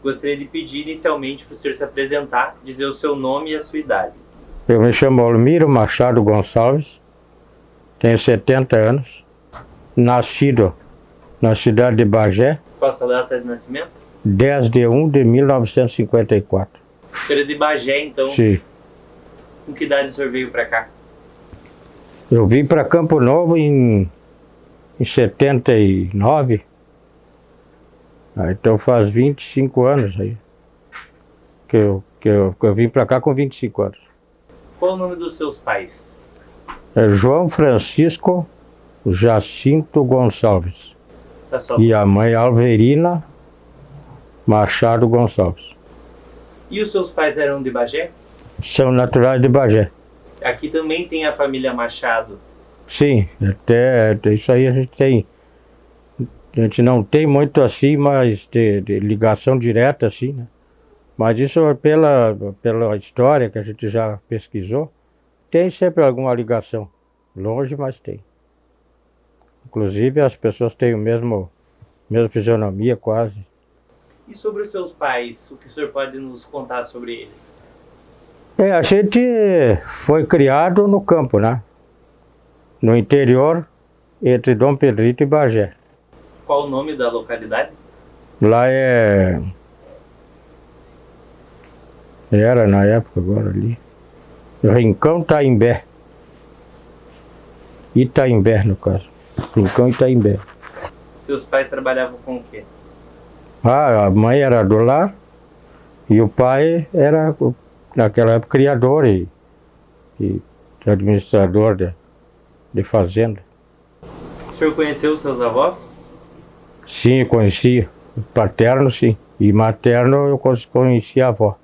Gostaria de pedir inicialmente para o senhor se apresentar, dizer o seu nome e a sua idade. Eu me chamo Olmiro Machado Gonçalves, tenho 70 anos, nascido na cidade de Bagé, Qual a sua data de nascimento? 10 de 1 de 1954. O senhor é de Bagé, então. Sim. Com que idade o senhor veio para cá? Eu vim para Campo Novo em 79. Então faz 25 anos aí que eu vim para cá com 25 anos. Qual o nome dos seus pais? É João Francisco Jacinto Gonçalves Da sua e a mãe Alverina Machado Gonçalves. E os seus pais eram de Bagé? São naturais de Bagé. Aqui também tem a família Machado. Sim, até isso aí a gente tem. A gente não tem muito assim, mas de ligação direta assim, né? Mas isso pela história que a gente já pesquisou, tem sempre alguma ligação. Longe, mas tem. Inclusive as pessoas têm mesma fisionomia quase. E sobre os seus pais, o que o senhor pode nos contar sobre eles? A gente foi criado no campo, né? No interior, entre Dom Pedrito e Bagé. Qual o nome da localidade? Lá era na época agora ali, Rincão Itaimbé. Itaimbé, no caso. Rincão Itaimbé. Seus pais trabalhavam com o quê? A mãe era do lar e o pai era, naquela época, criador e administrador de fazenda. O senhor conheceu os seus avós? Sim, eu conheci. Paterno, sim. E materno, eu conheci a avó.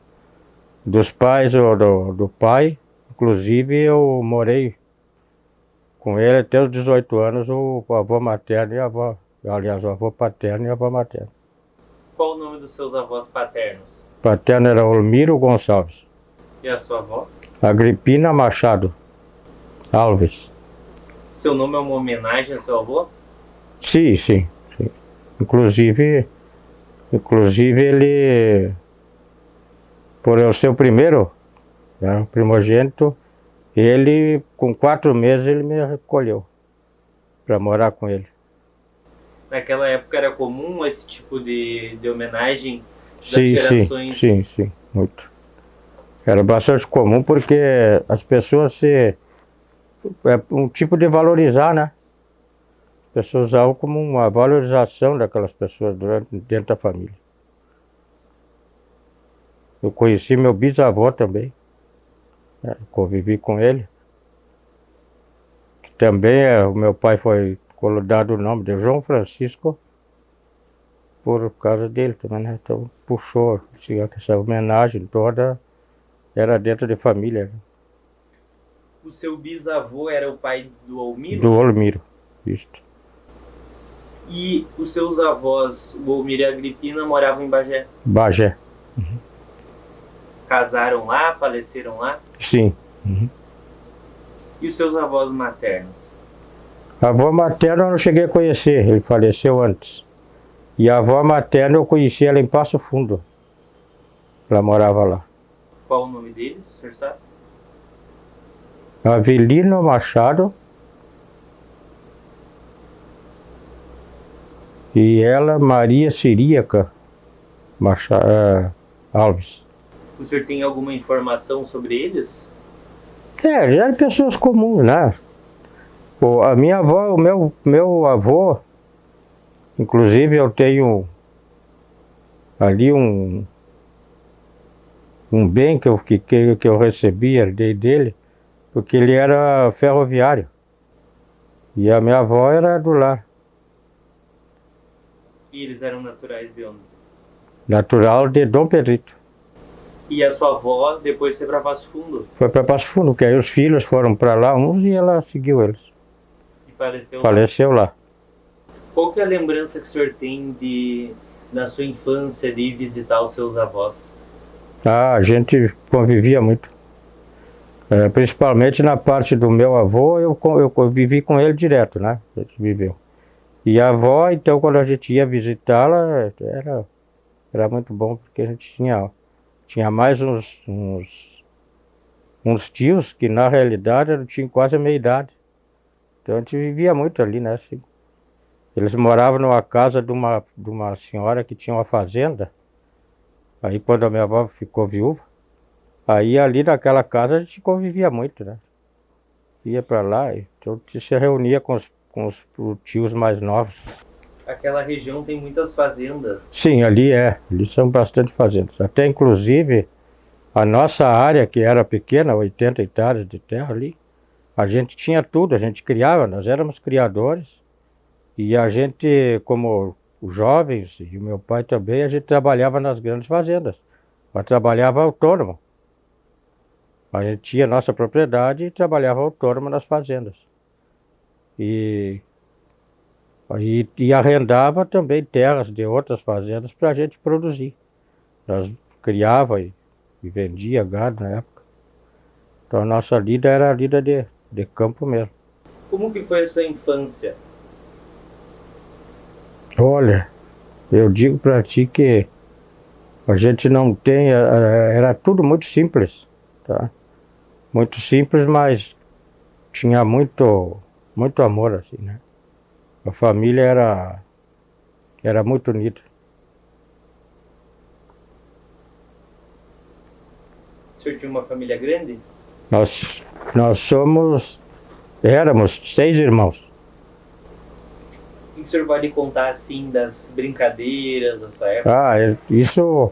Dos pais, do pai, inclusive, eu morei com ele até os 18 anos, o avô materno e a avó. Aliás, o avô paterno e a avó materna. Qual o nome dos seus avós paternos? Paterno era Olmiro Gonçalves. E a sua avó? Agripina Machado Alves. Seu nome é uma homenagem ao seu avô? Sim. Inclusive ele, por eu ser o primeiro, né, o primogênito, ele, com 4 meses, ele me recolheu para morar com ele. Naquela época era comum esse tipo de homenagem das Sim, gerações? sim, muito. Era bastante comum porque as pessoas é um tipo de valorizar, né? As pessoas usavam como uma valorização daquelas pessoas dentro da família. Eu conheci meu bisavô também, né? Convivi com ele. Que também o meu pai foi dado o nome de João Francisco por causa dele também, né? Então puxou essa homenagem toda, era dentro de família. Né? O seu bisavô era o pai do Olmiro? Do Olmiro, isto. E os seus avós, o Olmiro e a Agripina, moravam em Bagé? Bagé. Casaram lá, faleceram lá? Sim. E os seus avós maternos? A avó materna eu não cheguei a conhecer, ele faleceu antes. E a avó materna eu conheci ela em Passo Fundo. Ela morava lá. Qual o nome deles, o senhor sabe? Avelino Machado. E ela, Maria Ciríaca Alves. O senhor tem alguma informação sobre eles? Já eram pessoas comuns, né? A minha avó, o meu avô, inclusive eu tenho ali um bem que eu recebi, herdei dele, porque ele era ferroviário. E a minha avó era do lar. E eles eram naturais de onde? Natural de Dom Pedrito. E a sua avó depois foi para Passo Fundo Foi para Passo Fundo, que aí os filhos foram para lá, uns, e ela seguiu eles. e faleceu lá. Faleceu lá. Qual que é a lembrança que o senhor tem na sua infância de ir visitar os seus avós? Ah, a gente convivia muito. Principalmente na parte do meu avô, eu vivi com ele direto, né? A gente viveu. E a avó, então, quando a gente ia visitá-la, era muito bom, porque a gente tinha mais uns tios que, na realidade, tinham quase a meia idade. Então, a gente vivia muito ali, né? Assim. Eles moravam numa casa de uma senhora que tinha uma fazenda. Aí, quando a minha avó ficou viúva, aí ali naquela casa a gente convivia muito, né? Ia para lá, então a gente se reunia com os tios mais novos. Aquela região tem muitas fazendas. Sim, ali são bastante fazendas. Até inclusive a nossa área, que era pequena, 80 hectares de terra ali, a gente tinha tudo, a gente criava, nós éramos criadores. E a gente, como os jovens, e o meu pai também, a gente trabalhava nas grandes fazendas. Mas trabalhava autônomo. A gente tinha nossa propriedade e trabalhava autônomo nas fazendas. E arrendava também terras de outras fazendas para a gente produzir. Nós criava e vendia gado na época. Então a nossa lida era a lida de campo mesmo. Como que foi a sua infância? Olha, eu digo para ti que a gente não tem, era tudo muito simples, tá? Muito simples, mas tinha muito, muito amor, assim, né? A família era muito unida. O senhor tinha uma família grande? Nós éramos 6 irmãos. O que o senhor pode contar, assim, das brincadeiras da sua época? Isso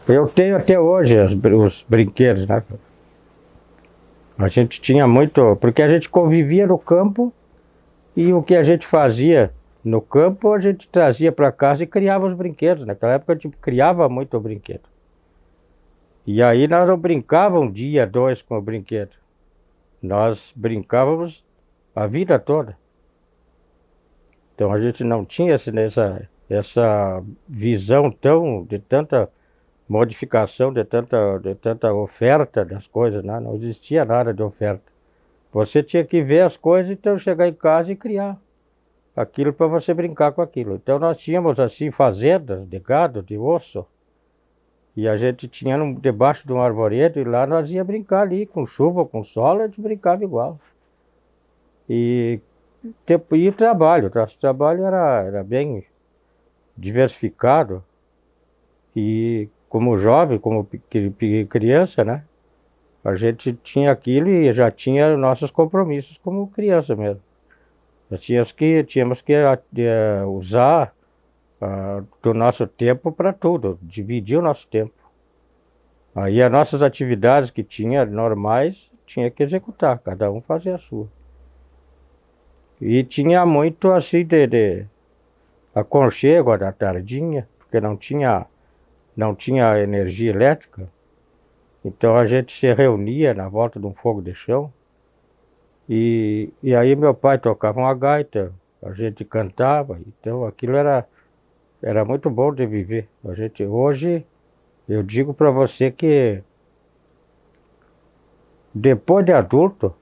eu tenho até hoje os brinquedos, né? A gente tinha muito, porque a gente convivia no campo e o que a gente fazia no campo a gente trazia para casa e criava os brinquedos. Naquela época a gente criava muito o brinquedo. E aí nós não brincávamos um dia, dois com o brinquedo. Nós brincávamos a vida toda. Então a gente não tinha essa visão de tanta modificação, de tanta oferta das coisas, né? Não existia nada de oferta. Você tinha que ver as coisas, então chegar em casa e criar aquilo para você brincar com aquilo. Então nós tínhamos assim fazendas de gado, de osso, e a gente tinha debaixo de um arvoredo e lá nós ia brincar ali, com chuva, com sol, a gente brincava igual. E o trabalho, o nosso trabalho era bem diversificado e como jovem, como criança, né? A gente tinha aquilo e já tinha nossos compromissos como criança mesmo. Nós tínhamos que usar do nosso tempo para tudo, dividir o nosso tempo. Aí as nossas atividades que tinha normais, tinha que executar, cada um fazia a sua. E tinha muito assim de aconchego da tardinha, porque não tinha energia elétrica. Então a gente se reunia na volta de um fogo de chão. E aí meu pai tocava uma gaita, a gente cantava. Então aquilo era muito bom de viver. Hoje, eu digo para você que depois de adulto,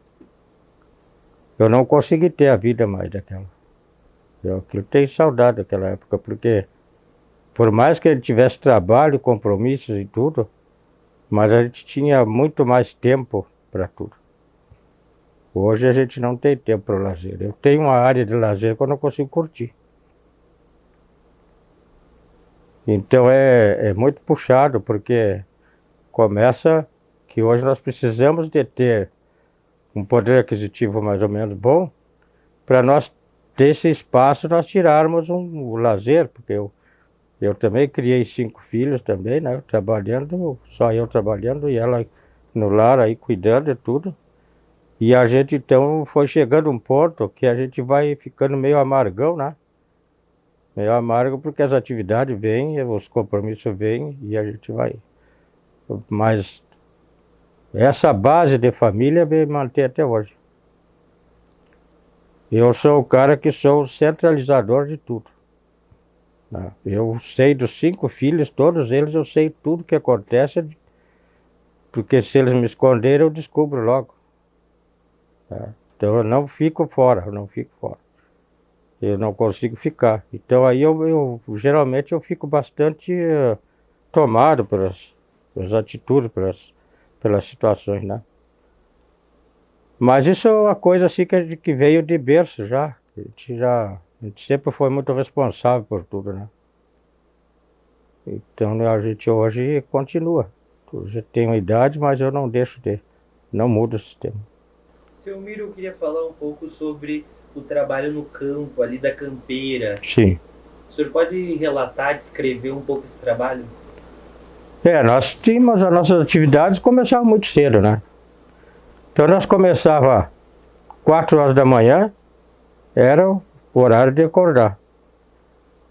eu não consegui ter a vida mais daquela. Eu tenho saudade daquela época, porque por mais que ele tivesse trabalho, compromissos e tudo, mas a gente tinha muito mais tempo para tudo. Hoje a gente não tem tempo para o lazer. Eu tenho uma área de lazer que eu não consigo curtir. Então é muito puxado, porque começa que hoje nós precisamos de ter um poder aquisitivo mais ou menos bom, para nós, desse espaço, nós tirarmos o lazer, porque eu também criei 5 filhos também, né? Só eu trabalhando e ela no lar aí cuidando de tudo. E a gente então foi chegando um ponto que a gente vai ficando meio amargão, né? Meio amargo porque as atividades vêm, os compromissos vêm e a gente vai Mas essa base de família me mantém até hoje. Eu sou o cara que sou o centralizador de tudo. Né? Eu sei dos 5 filhos, todos eles eu sei tudo que acontece, porque se eles me esconderem eu descubro logo. Tá? Então eu não fico fora, eu não fico fora. Eu não consigo ficar. Então aí eu geralmente eu fico bastante tomado pelas atitudes, pelas situações, né? Mas isso é uma coisa assim que veio de berço já. A gente sempre foi muito responsável por tudo, né? Então né, a gente hoje continua. Eu já tenho idade, mas eu não deixo não mudo o sistema. Seu Miro, eu queria falar um pouco sobre o trabalho no campo, ali da campeira. Sim. O senhor pode relatar, descrever um pouco esse trabalho? Nós tínhamos as nossas atividades, começavam muito cedo, né? Então nós começava 4 horas da manhã, era o horário de acordar.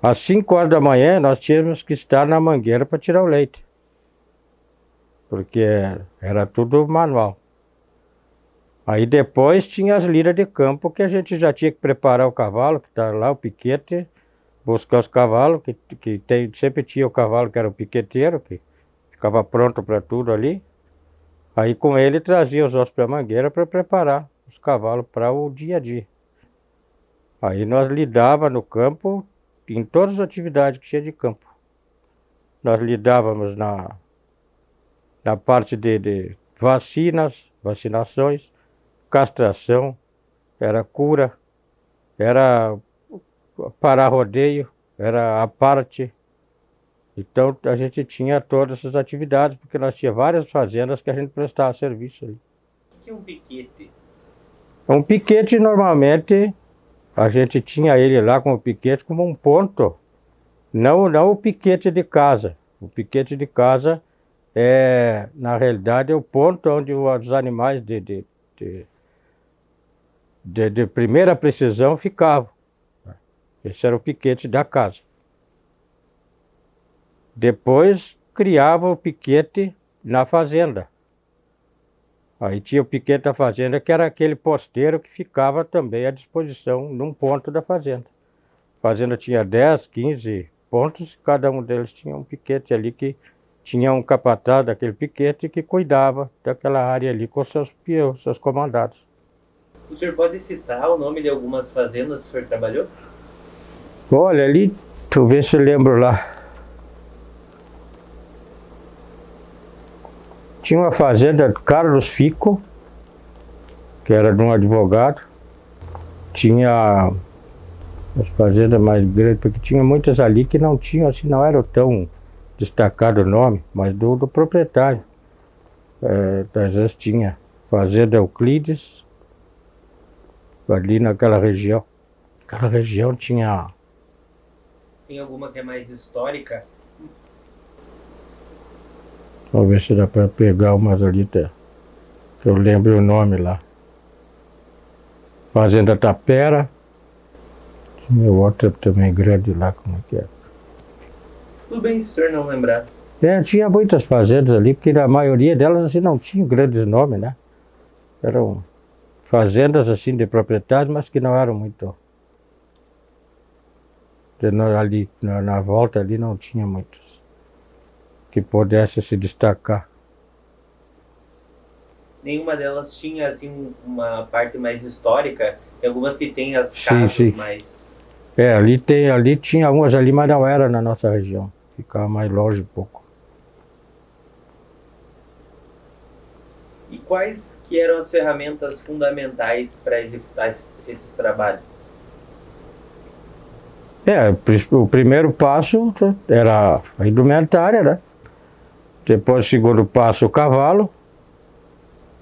Às 5 horas da manhã nós tínhamos que estar na mangueira para tirar o leite. Porque era tudo manual. Aí depois tinha as liras de campo que a gente já tinha que preparar o cavalo, que está lá, o piquete, buscar os cavalos, sempre tinha o cavalo que era o piqueteiro, que ficava pronto para tudo ali. Aí com ele trazia os ossos para a mangueira para preparar os cavalos para o dia a dia. Aí nós lidava no campo, em todas as atividades que tinha de campo. Nós lidávamos na parte de vacinações, castração, era cura, era parar rodeio, era a parte. Então a gente tinha todas essas atividades, porque nós tinha várias fazendas que a gente prestava serviço ali. O que é um piquete? Um piquete normalmente a gente tinha ele lá como piquete como um ponto, não o piquete de casa. O piquete de casa na realidade, é o ponto onde os animais de primeira precisão ficavam. Esse era o piquete da casa. Depois criava o piquete na fazenda. Aí tinha o piquete da fazenda, que era aquele posteiro que ficava também à disposição num ponto da fazenda. A fazenda tinha 10, 15 pontos, e cada um deles tinha um piquete ali que tinha um capataz daquele piquete que cuidava daquela área ali com seus comandados. O senhor pode citar o nome de algumas fazendas que o senhor trabalhou? Olha, ali, tu vê se eu lembro lá. Tinha uma fazenda Carlos Fico, que era de um advogado. Tinha as fazendas mais grandes, porque tinha muitas ali que não tinham, assim, não eram tão destacado o nome, mas do proprietário. Às vezes tinha Fazenda Euclides, ali naquela região. Aquela região tinha... Tem alguma que é mais histórica? Vamos ver se dá para pegar umas ali, que eu lembro o nome lá. Fazenda Tapera. Tinha outra também grande lá, como é que é? Tudo bem se o senhor não lembrar. Tinha muitas fazendas ali, porque a maioria delas assim não tinha grandes nomes, né? Eram fazendas assim de proprietários, mas que não eram muito... Ali, na volta ali não tinha muitos que pudessem se destacar. Nenhuma delas tinha assim uma parte mais histórica? Tem algumas que tem as casas mais... ali tinha umas ali, mas não era na nossa região. Ficava mais longe um pouco. E quais que eram as ferramentas fundamentais para executar esses trabalhos? O primeiro passo era a indumentária, né? Depois o segundo passo o cavalo.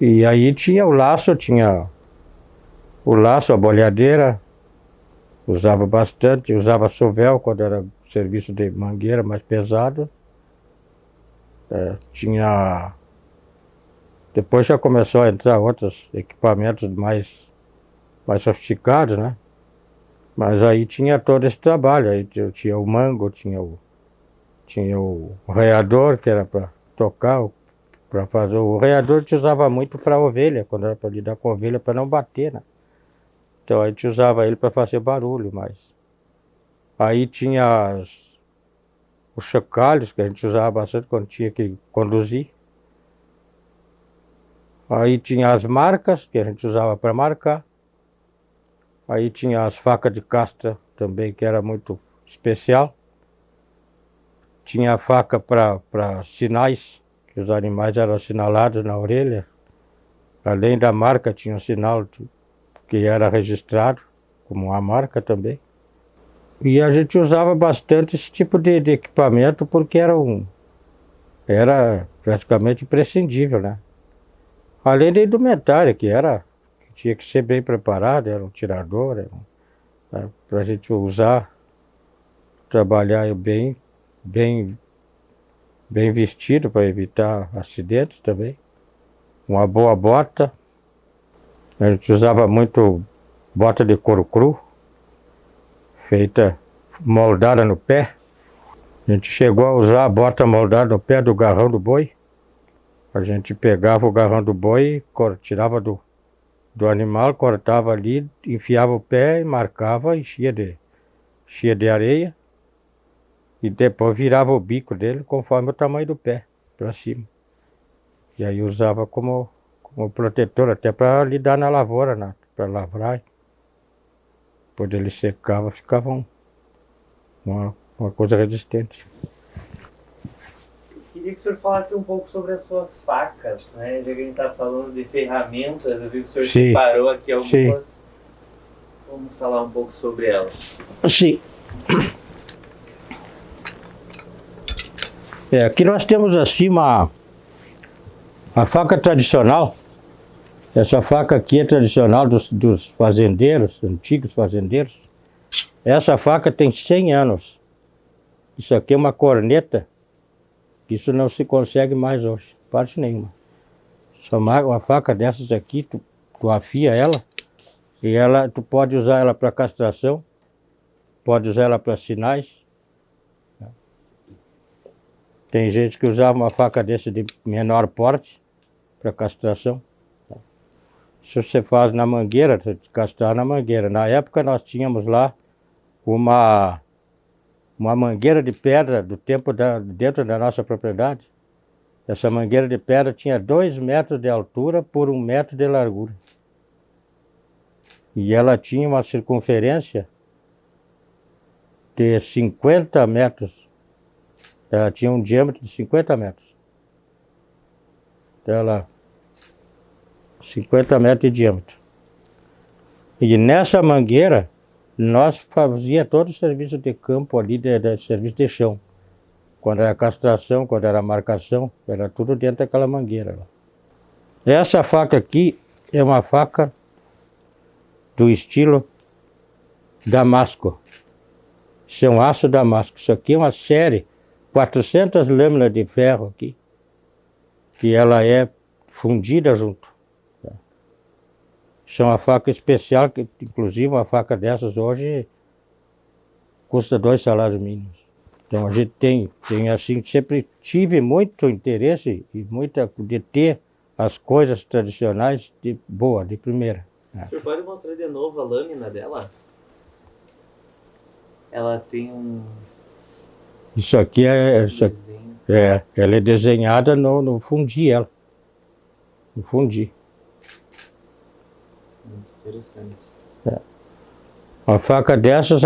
E aí tinha o laço, a boleadeira. Usava bastante, usava sovel quando era serviço de mangueira mais pesado. Depois já começou a entrar outros equipamentos mais sofisticados, né? Mas aí tinha todo esse trabalho, aí tinha o mango, tinha o raiador, que era para tocar, para fazer. O reador a gente usava muito para ovelha, quando era para lidar com ovelha, para não bater, né? Então a gente usava ele para fazer barulho, mas aí tinha os chocalhos que a gente usava bastante quando tinha que conduzir. Aí tinha as marcas que a gente usava para marcar. Aí tinha as facas de castra também, que era muito especial. Tinha a faca para sinais, que os animais eram assinalados na orelha. Além da marca, tinha um sinal que era registrado, como uma marca também. E a gente usava bastante esse tipo de equipamento porque era praticamente imprescindível, né? Além da indumentária, que tinha que ser bem preparado, era um tirador, para a gente usar, trabalhar bem vestido para evitar acidentes também. Uma boa bota. A gente usava muito bota de couro cru, feita moldada no pé. A gente chegou a usar a bota moldada no pé do garrão do boi. A gente pegava o garrão do boi, tirava do animal, cortava ali, enfiava o pé e marcava, enchia de areia. E depois virava o bico dele conforme o tamanho do pé, para cima. E aí usava como protetor, até para lidar na lavoura, para lavrar. Quando ele secava, ficava uma coisa resistente. Queria que o senhor falasse um pouco sobre as suas facas, né? Já que a gente está falando de ferramentas, eu vi que o senhor separou aqui algumas. Sim. Vamos falar um pouco sobre elas. Sim. Aqui nós temos assim a faca tradicional. Essa faca aqui é tradicional dos fazendeiros, antigos fazendeiros. Essa faca tem 100 anos. Isso aqui é uma corneta. Isso não se consegue mais hoje, parte nenhuma. Uma faca dessas aqui, tu afia ela e tu pode usar ela para castração, pode usar ela para sinais. Tem gente que usava uma faca dessa de menor porte para castração. Isso você faz na mangueira, castrar na mangueira. Na época nós tínhamos lá uma mangueira de pedra do tempo dentro da nossa propriedade. Essa mangueira de pedra tinha 2 metros de altura por 1 metro de largura. E ela tinha uma circunferência de 50 metros. Ela tinha um diâmetro de 50 metros. Ela 50 metros de diâmetro. E nessa mangueira, nós fazia todo o serviço de campo ali, serviço de chão. Quando era castração, quando era marcação, era tudo dentro daquela mangueira. Essa faca aqui é uma faca do estilo Damasco. Isso é um aço Damasco. Isso aqui é uma série, 400 lâminas de ferro aqui, que ela é fundida junto. Isso é uma faca especial, que inclusive uma faca dessas hoje custa 2 salários mínimos. Então a gente tem assim, sempre tive muito interesse e de ter as coisas tradicionais de primeira. O senhor pode mostrar de novo a lâmina dela? Ela tem um... Isso aqui ela é desenhada no fundi, ela. No fundi. Interessante. Uma faca dessas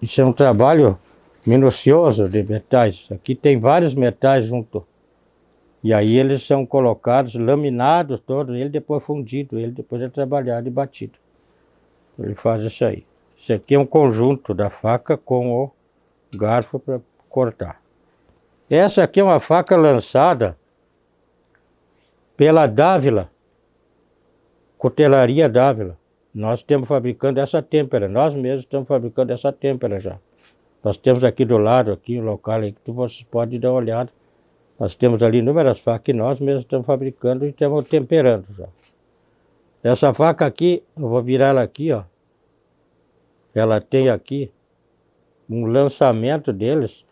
isso é um trabalho minucioso de metais. Aqui tem vários metais junto. E aí eles são colocados, laminados todos, ele depois fundido, ele depois é trabalhado e batido. Ele faz isso aí. Isso aqui é um conjunto da faca com o garfo para cortar. Essa aqui é uma faca lançada pela Dávila, Cutelaria Dávila. Nós estamos fabricando essa têmpera, nós mesmos estamos fabricando essa têmpera já. Nós temos aqui do lado, aqui um local aí que vocês podem dar uma olhada. Nós temos ali inúmeras facas que nós mesmos estamos fabricando e estamos temperando já. Essa faca aqui, eu vou virar ela aqui, ó. Ela tem aqui um lançamento deles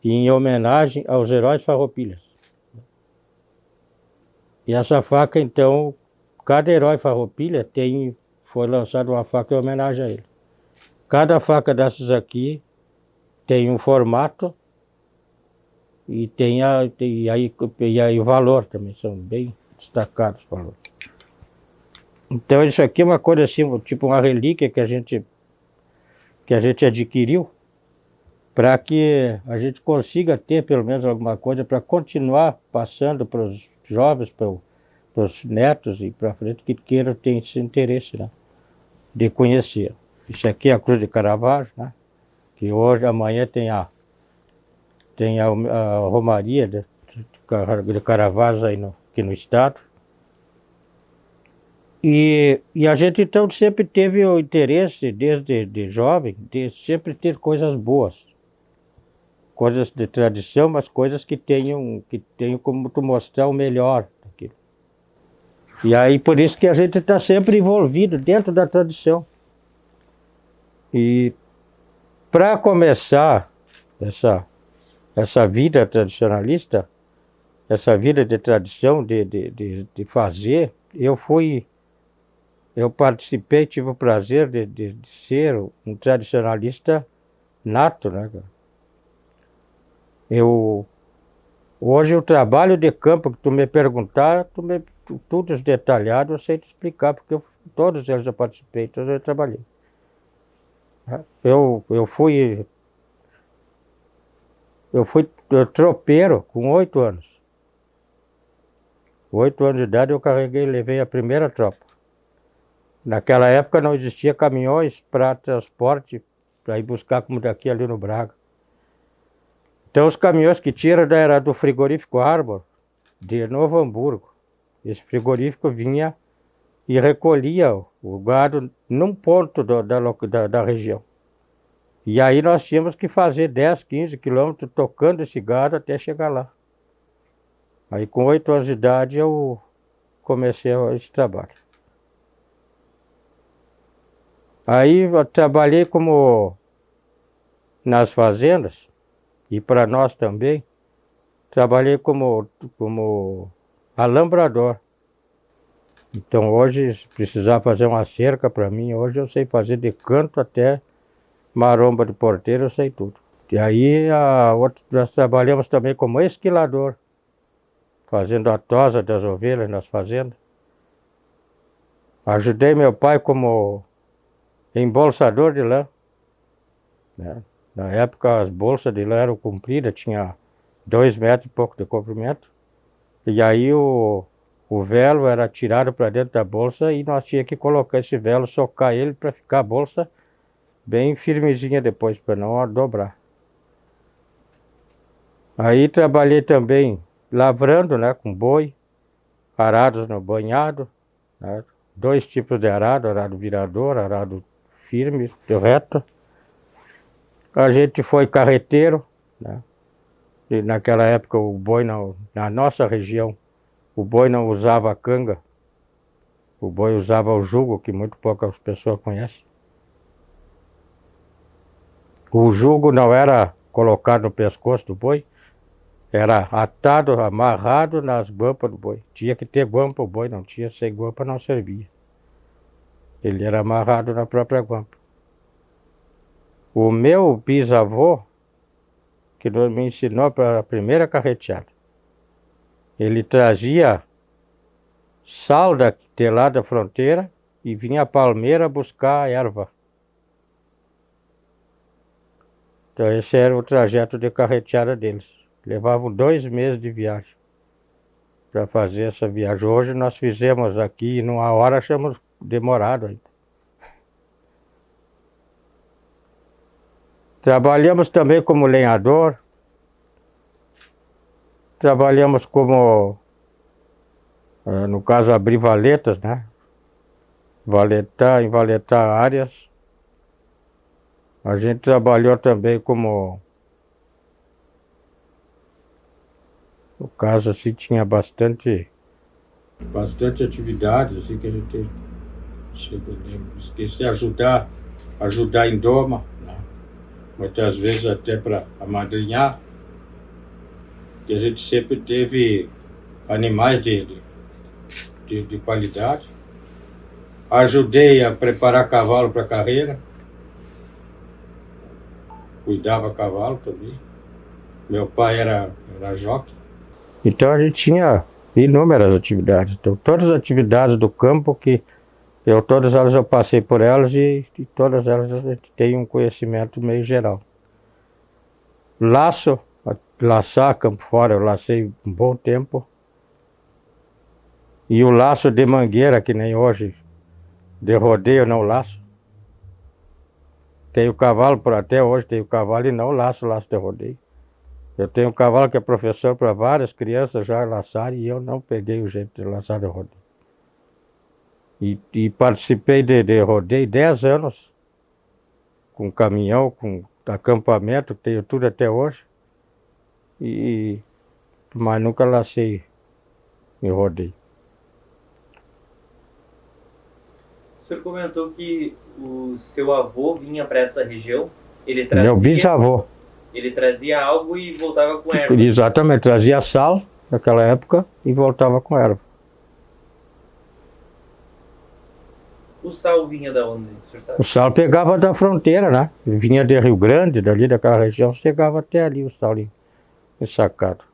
em homenagem aos heróis farroupilhas. E essa faca, então, cada herói Farroupilha foi lançada uma faca em homenagem a ele. Cada faca dessas aqui tem um formato e aí o valor também, são bem destacados os valores. Então isso aqui é uma coisa assim, tipo uma relíquia que a gente adquiriu para que a gente consiga ter pelo menos alguma coisa para continuar passando para os jovens, para os netos e para frente que queiram ter esse interesse, né, de conhecer. Isso aqui é a Cruz de Caravaggio, né, que hoje, amanhã tem a Romaria de Caravaggio aí aqui no estado. E a gente então sempre teve o interesse, desde de jovem, de sempre ter coisas boas. Coisas de tradição, mas coisas que tenham como tu mostrar o melhor daquilo. E aí por isso que a gente está sempre envolvido dentro da tradição. E para começar essa vida tradicionalista, essa vida de tradição, de fazer, eu participei, tive o prazer de ser um tradicionalista nato, né, cara? Hoje o trabalho de campo que tu me perguntar, tudo detalhado, eu sei te explicar, porque todos eles eu participei, todos eu trabalhei. Eu fui tropeiro com 8 anos. 8 anos de idade eu levei a primeira tropa. Naquela época não existia caminhões para transporte, para ir buscar como daqui ali no Braga. Então os caminhões que tinham era do frigorífico Arbor, de Novo Hamburgo. Esse frigorífico vinha e recolhia o gado num ponto da região. E aí nós tínhamos que fazer 10, 15 quilômetros tocando esse gado até chegar lá. Aí com 8 anos de idade eu comecei esse trabalho. Aí eu trabalhei como nas fazendas, e para nós também, trabalhei como alambrador. Então hoje, se precisar fazer uma cerca para mim, hoje eu sei fazer de canto até maromba de porteiro, eu sei tudo. E aí nós trabalhamos também como esquilador, fazendo a tosa das ovelhas nas fazendas. Ajudei meu pai como embolsador de lã, né? Na época as bolsas de lã eram compridas, tinha 2 metros e pouco de comprimento. E aí o velo era tirado para dentro da bolsa e nós tínhamos que colocar esse velo, socar ele para ficar a bolsa bem firmezinha depois, para não dobrar. Aí trabalhei também lavrando, né, com boi, arados no banhado, né? 2 tipos de arado virador, arado firme, reto. A gente foi carreteiro, né? E naquela época o boi na nossa região, o boi não usava canga, o boi usava o jugo, que muito poucas pessoas conhecem. O jugo não era colocado no pescoço do boi, era atado, amarrado nas guampas do boi. Tinha que ter guampa o boi, não tinha, sem guampa não servia. Ele era amarrado na própria guampa. O meu bisavô, que me ensinou para a primeira carreteada, ele trazia sal de lá da fronteira e vinha a Palmeira buscar a erva. Então esse era o trajeto de carreteada deles. Levavam 2 meses de viagem para fazer essa viagem. Hoje nós fizemos aqui, numa hora achamos demorado ainda. Trabalhamos também como lenhador, trabalhamos como, no caso, abrir valetas, né? Envaletar áreas. A gente trabalhou também como, no caso, assim, tinha bastante atividades, assim, que a gente esqueci, ajudar em doma, né? Muitas vezes até para amadrinhar, que a gente sempre teve animais de de qualidade. Ajudei a preparar cavalo para carreira. Cuidava cavalo também. Meu pai era jockey. Então a gente tinha inúmeras atividades. Então, todas as atividades do campo todas elas eu passei por elas e todas elas a gente tem um conhecimento meio geral. Laçar campo fora, eu lacei um bom tempo. E o laço de mangueira, que nem hoje, de rodeio, não laço. Tenho cavalo, até hoje tenho cavalo e não laço de rodeio. Eu tenho um cavalo que é professor para várias crianças já laçarem e eu não peguei o jeito de laçar de rodeio. E participei de rodeio 10 anos, com caminhão, com acampamento, tenho tudo até hoje. Mas nunca lacei em rodeio. O senhor comentou que o seu avô vinha para essa região, ele trazia... Meu bisavô. Ele trazia algo e voltava com erva. Exatamente, trazia sal naquela época e voltava com erva. O sal vinha da onde, o senhor sabe? O sal pegava da fronteira, né? Vinha de Rio Grande, dali daquela região, chegava até ali o sal ensacado.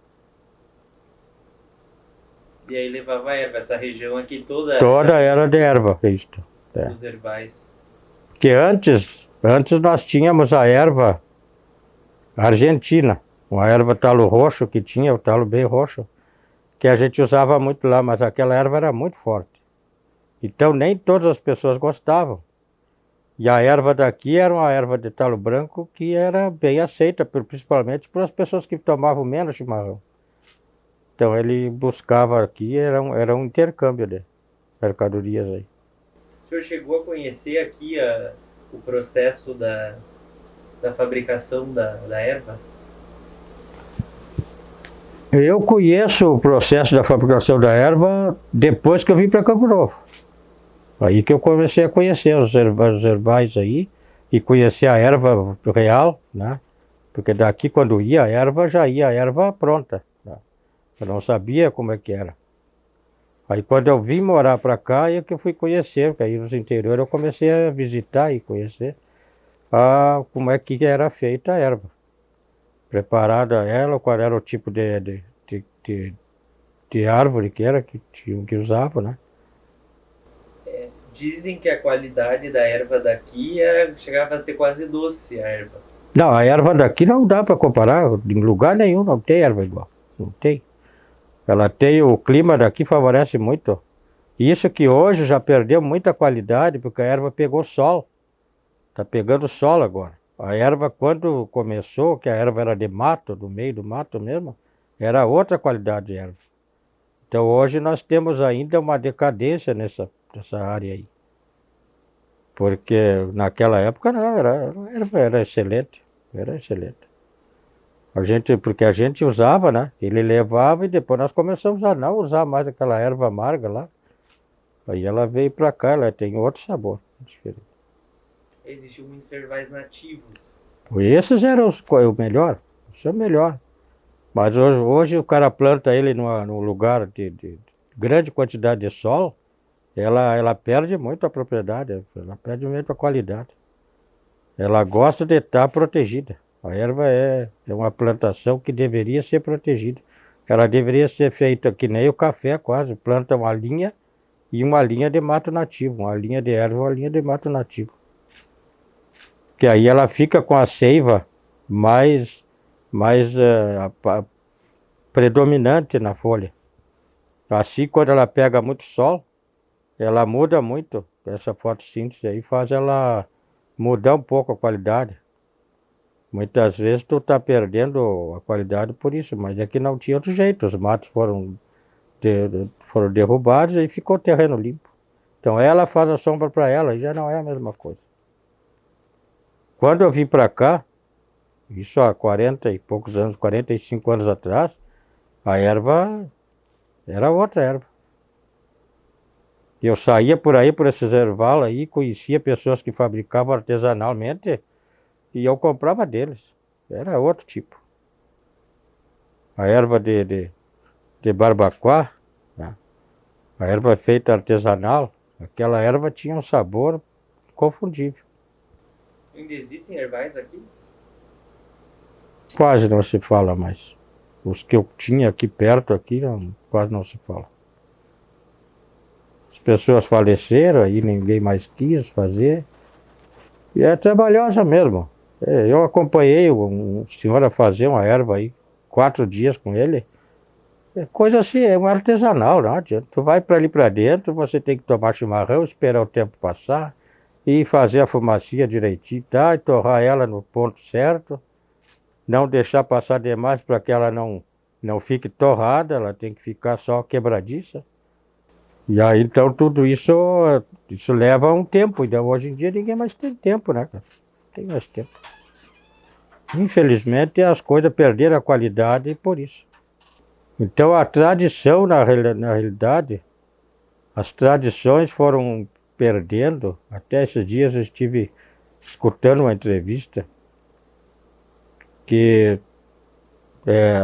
E aí levava erva, essa região aqui toda... Toda era de erva, isto. Os herbais. Porque antes nós tínhamos a erva argentina, uma erva talo roxo que tinha, o talo bem roxo, que a gente usava muito lá, mas aquela erva era muito forte. Então nem todas as pessoas gostavam. E a erva daqui era uma erva de talo branco que era bem aceita, principalmente pelas pessoas que tomavam menos chimarrão. Então ele buscava aqui, era um intercâmbio de mercadorias aí. O senhor chegou a conhecer aqui o processo da fabricação da erva? Eu conheço o processo da fabricação da erva depois que eu vim para Campo Novo. Aí que eu comecei a conhecer os herbais aí e conhecer a erva real, né? Porque daqui quando ia a erva, já ia a erva pronta. Né? Eu não sabia como é que era. Aí quando eu vim morar para cá, é que eu fui conhecer, porque aí nos interiores eu comecei a visitar e conhecer como é que era feita a erva. Preparada ela, qual era o tipo de árvore que era, que usava, né? Dizem que a qualidade da erva daqui chegava a ser quase doce, a erva. Não, a erva daqui não dá para comparar, em lugar nenhum não tem erva igual, não tem. Ela tem, o clima daqui favorece muito. Isso que hoje já perdeu muita qualidade, porque a erva pegou sol. Está pegando sol agora. A erva, quando começou, que a erva era de mato, do meio do mato mesmo, era outra qualidade de erva. Então hoje nós temos ainda uma decadência nessa área aí. Porque naquela época não, era excelente, era excelente. Porque a gente usava, né? Ele levava e depois nós começamos a não usar mais aquela erva amarga lá. Aí ela veio para cá, ela tem outro sabor diferente. Existiam muitos herbais nativos. Esses eram o melhor, isso é o melhor. Mas hoje o cara planta ele num lugar de grande quantidade de sol, ela perde muito a propriedade, ela perde muito a qualidade. Ela gosta de estar protegida. A erva é uma plantação que deveria ser protegida. Ela deveria ser feita que nem o café quase, planta uma linha e uma linha de mato nativo, uma linha de erva e uma linha de mato nativo. Que aí ela fica com a seiva mais predominante na folha. Assim, quando ela pega muito sol, ela muda muito, essa fotossíntese aí faz ela mudar um pouco a qualidade. Muitas vezes tu está perdendo a qualidade por isso, mas é que não tinha outro jeito, os matos foram derrubados e ficou terreno limpo. Então ela faz a sombra para ela e já não é a mesma coisa. Quando eu vim para cá, isso há 40 e poucos anos, 45 anos atrás, a erva era outra erva. Eu saía por aí, por esses ervalos aí, conhecia pessoas que fabricavam artesanalmente e eu comprava deles. Era outro tipo. A erva de barbacoa, né? A erva feita artesanal, aquela erva tinha um sabor inconfundível. Ainda existem ervais aqui? Quase não se fala mais. Os que eu tinha aqui perto, aqui, quase não se fala. As pessoas faleceram, aí ninguém mais quis fazer. E é trabalhosa mesmo. Eu acompanhei um senhor a fazer uma erva aí, 4 dias com ele. É coisa assim, é um artesanal, não adianta. Tu vai para ali para dentro, você tem que tomar chimarrão, esperar o tempo passar e fazer a fumacinha direitinho, tá? E torrar ela no ponto certo. Não deixar passar demais para que ela não fique torrada, ela tem que ficar só quebradiça. E aí então tudo isso leva um tempo. Então hoje em dia ninguém mais tem tempo, né, cara? Não tem mais tempo. Infelizmente as coisas perderam a qualidade por isso. Então a tradição, na realidade, as tradições foram perdendo. Até esses dias eu estive escutando uma entrevista que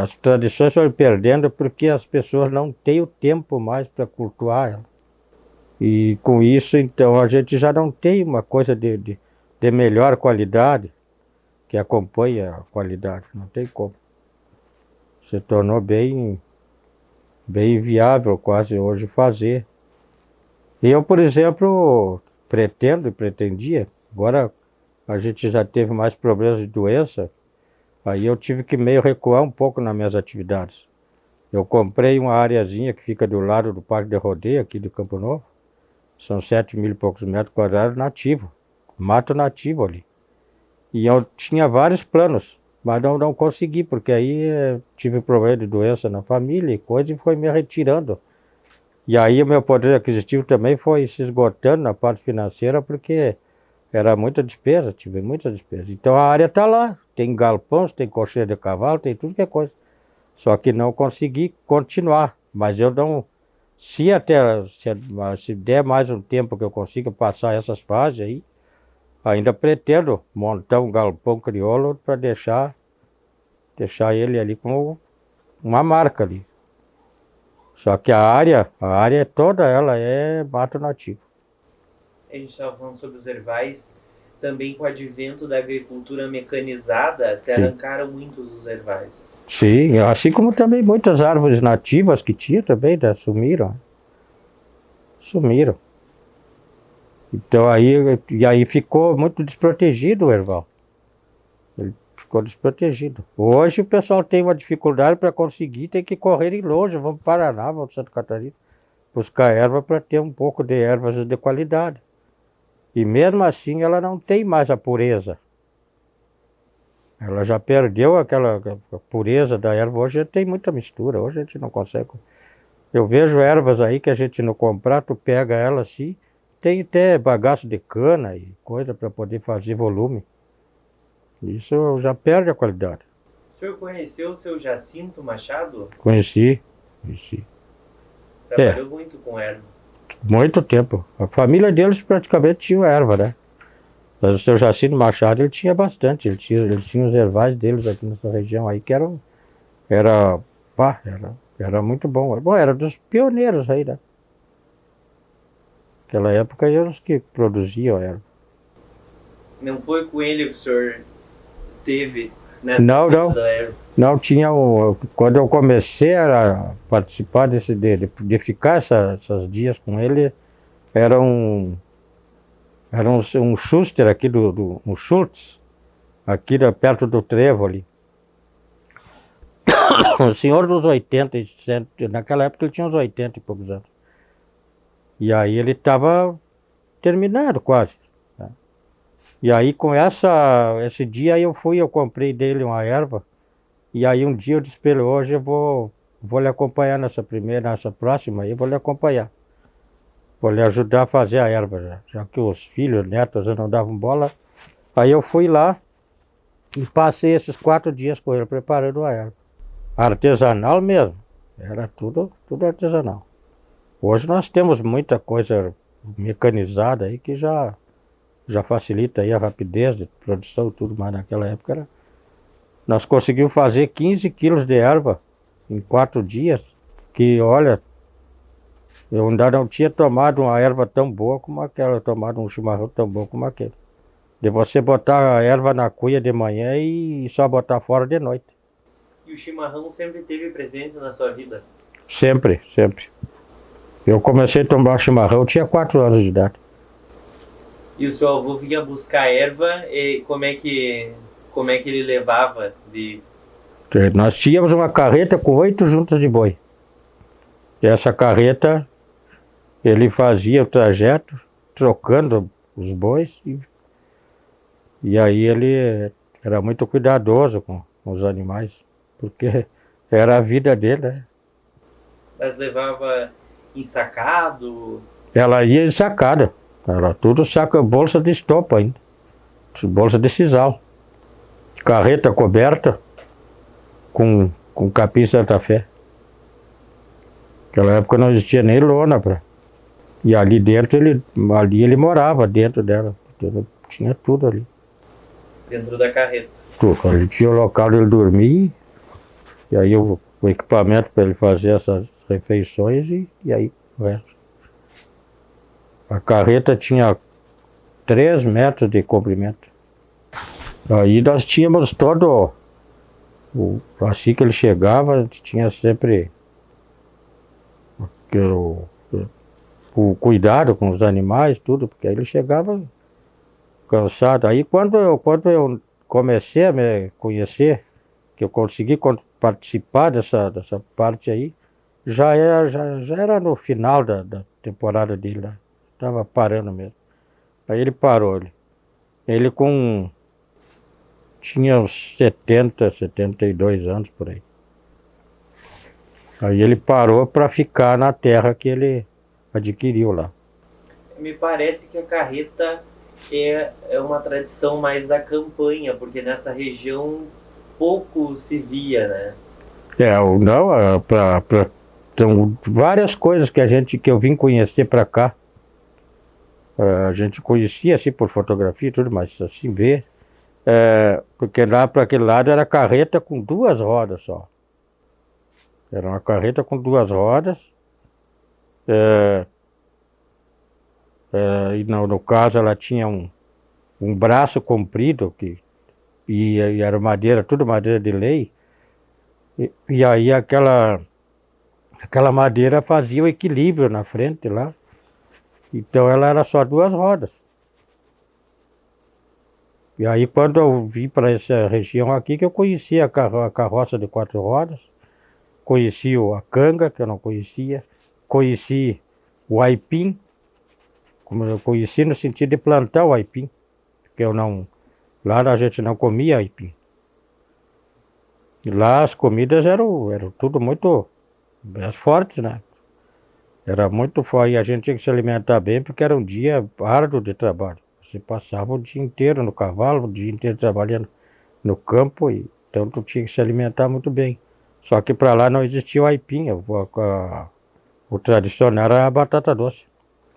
as tradições foram perdendo porque as pessoas não têm o tempo mais para cultuar ela. E com isso, então, a gente já não tem uma coisa de melhor qualidade que acompanhe a qualidade. Não tem como. Se tornou bem inviável quase hoje fazer. E eu, por exemplo, pretendo e pretendia, agora a gente já teve mais problemas de doença, aí eu tive que meio recuar um pouco nas minhas atividades. Eu comprei uma areazinha que fica do lado do Parque de Rodeio, aqui de Campo Novo. São 7.000 e poucos metros quadrados nativo, mato nativo ali. E eu tinha vários planos, mas não consegui, porque aí tive problema de doença na família e coisa, e foi me retirando. E aí o meu poder aquisitivo também foi se esgotando na parte financeira, porque era muita despesa, tive muita despesa. Então a área está lá, tem galpões, tem cocheira de cavalo, tem tudo que é coisa. Só que não consegui continuar, mas eu não... Se der mais um tempo que eu consiga passar essas fases aí, ainda pretendo montar um galpão crioulo para deixar ele ali como uma marca ali. Só que a área toda ela é mato nativo. A gente estava falando sobre os ervais, também com o advento da agricultura mecanizada, se arrancaram muitos os ervais. Sim, assim como também muitas árvores nativas que tinha também, sumiram. Então aí ficou muito desprotegido o erval. Ele ficou desprotegido. Hoje o pessoal tem uma dificuldade para conseguir, tem que correr em longe, vamos para Paraná, vamos para Santa Catarina, buscar erva para ter um pouco de ervas de qualidade. E mesmo assim ela não tem mais a pureza. Ela já perdeu aquela pureza da erva. Hoje tem muita mistura, hoje a gente não consegue. Eu vejo ervas aí que a gente não comprar, tu pega ela assim, tem até bagaço de cana e coisa para poder fazer volume. Isso já perde a qualidade. O senhor conheceu o seu Jacinto Machado? Conheci. Trabalhou muito com erva. Muito tempo. A família deles praticamente tinha erva, né? Mas o seu Jacinto Machado, ele tinha bastante. Ele tinha os ervais deles aqui nessa região aí, que era muito bom. Bom, era dos pioneiros aí, né? Naquela época eram os que produziam erva. Não foi com ele que o senhor teve nessa da erva? Não, tinha quando eu comecei a participar de ficar esses dias com ele, era um Schuster aqui um Schultz, aqui perto do Trevo ali. O senhor dos 80, naquela época ele tinha uns 80 e poucos anos. E aí ele estava terminado quase. Né? E aí com esse dia aí eu comprei dele uma erva. E aí um dia eu disse para ele, hoje eu vou lhe acompanhar nessa próxima aí, eu vou lhe acompanhar. Vou lhe ajudar a fazer a erva, já que os filhos, netos não davam bola. Aí eu fui lá e passei esses 4 dias com ele preparando a erva. Artesanal mesmo, era tudo artesanal. Hoje nós temos muita coisa mecanizada aí que já facilita aí a rapidez de produção e tudo, mas naquela época nós conseguimos fazer 15 quilos de erva em 4 dias, que olha, Eu ainda não tinha tomado uma erva tão boa como aquela, tomado um chimarrão tão bom como aquele. De você botar a erva na cuia de manhã e só botar fora de noite. E o chimarrão sempre esteve presente na sua vida? Sempre, sempre. Eu comecei a tomar chimarrão, eu tinha 4 anos de idade. E o seu avô vinha buscar erva e como é que ele levava de... Nós tínhamos uma carreta com 8 juntas de boi. E essa carreta, ele fazia o trajeto, trocando os bois. E aí ele era muito cuidadoso com os animais, porque era a vida dele, né? Mas levava ensacado? Ela ia ensacada. Era tudo saca, bolsa de estopa ainda. Bolsa de sisal. Carreta coberta com capim Santa Fé. Naquela época não existia nem lona pra... E ali dentro, ele morava dentro dela. Tinha tudo ali. Dentro da carreta? Tudo. Ali tinha o local de ele dormir. E aí o equipamento para ele fazer essas refeições e aí o resto. A carreta tinha 3 metros de comprimento. Aí nós tínhamos todo... assim que ele chegava, tinha sempre o cuidado com os animais, tudo, porque aí ele chegava cansado. Aí quando eu comecei a me conhecer, que eu consegui participar dessa parte aí, já era no final da temporada dele lá. Estava parando mesmo. Aí ele parou. Ele tinha uns 72 anos por aí. Aí ele parou para ficar na terra que ele adquiriu lá. Me parece que a carreta é uma tradição mais da campanha, porque nessa região pouco se via, né? São várias coisas que eu vim conhecer para cá. A gente conhecia assim por fotografia e tudo, mas assim ver. Porque lá para aquele lado era carreta com 2 rodas só. Era uma carreta com 2 rodas. E no caso ela tinha um braço comprido e era madeira, tudo madeira de lei. E aí aquela madeira fazia o equilíbrio na frente lá. Então ela era só 2 rodas. E aí quando eu vim para essa região aqui, que eu conheci a carroça de 4 rodas, conheci a canga, que eu não conhecia, conheci o aipim, como eu conheci no sentido de plantar o aipim, porque lá a gente não comia aipim. E lá as comidas eram tudo muito fortes, né? Era muito forte e a gente tinha que se alimentar bem porque era um dia árduo de trabalho. Você passava o dia inteiro no cavalo, o dia inteiro trabalhando no campo, então tu tinha que se alimentar muito bem. Só que para lá não existia o aipim, o tradicional era a batata doce.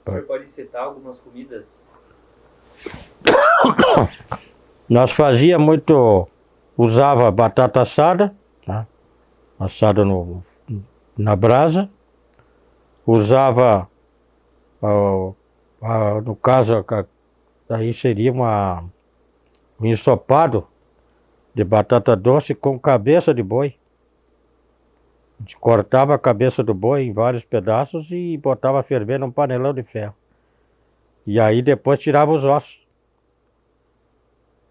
O senhor pode citar algumas comidas? Nós fazia muito, usava batata assada, tá? Assada na brasa, usava, no caso, aí seria um ensopado de batata doce com cabeça de boi. A gente cortava a cabeça do boi em vários pedaços e botava a ferver num panelão de ferro. E aí depois tirava os ossos.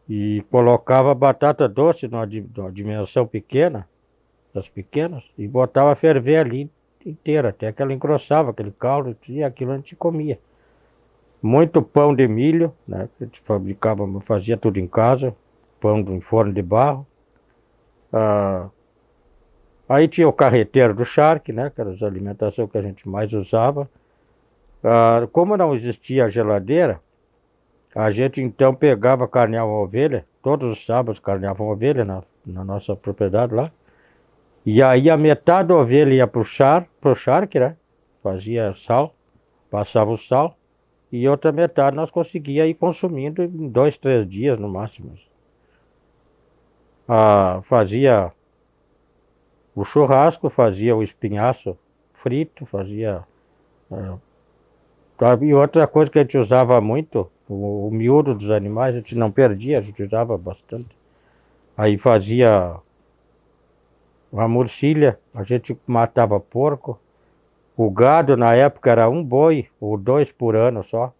E colocava a batata doce numa dimensão pequena, das pequenas, e botava a ferver ali inteira, até que ela engrossava aquele caldo e aquilo a gente comia. Muito pão de milho, né? A gente fazia tudo em casa, pão em forno de barro. Aí tinha o carreteiro do charque, né? Que era a alimentação que a gente mais usava. Como não existia geladeira, a gente então pegava, carneava uma ovelha, todos os sábados carneava uma ovelha na nossa propriedade lá. E aí a metade da ovelha ia pro charque, né? Fazia sal, passava o sal. E outra metade nós conseguíamos ir consumindo em 2, 3 dias no máximo. Fazia o churrasco, fazia o espinhaço frito, fazia E outra coisa que a gente usava muito, o miúdo dos animais, a gente não perdia, a gente usava bastante. Aí fazia uma murcilha, a gente matava porco. O gado na época era um boi ou 2 por ano só.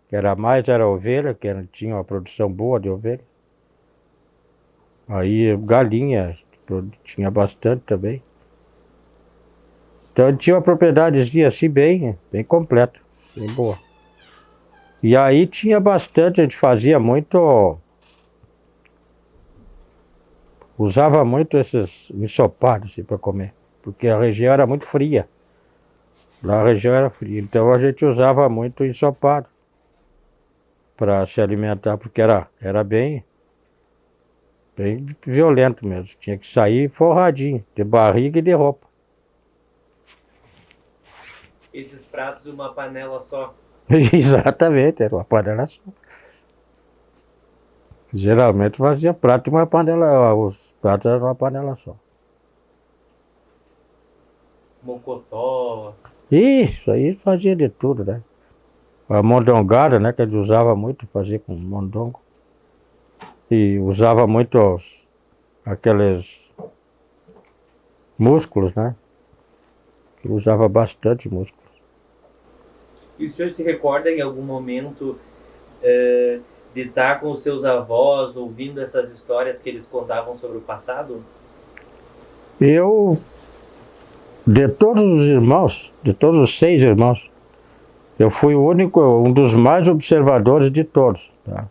Que era mais, era ovelha, tinha uma produção boa de ovelha. Aí galinha, tinha bastante também. Então tinha uma propriedadezinha assim bem completa, bem boa. E aí tinha bastante, a gente fazia muito, usava muito esses ensopados assim, para comer, porque a região era muito fria. Lá a região era fria, então a gente usava muito ensopado para se alimentar, porque era bem violento mesmo. Tinha que sair forradinho, de barriga e de roupa. Esses pratos de uma panela só? Exatamente, era uma panela só. Geralmente fazia prato de uma panela, os pratos eram uma panela só. Mocotó? Isso aí fazia de tudo, né? A mondongada, né, que a gente usava muito, fazia com mondongo. E usava muito aqueles músculos, né? Usava bastante músculos. E o senhor se recorda em algum momento de estar com os seus avós, ouvindo essas histórias que eles contavam sobre o passado? De todos os irmãos, de todos os 6 irmãos, eu fui o único, um dos mais observadores de todos, tá?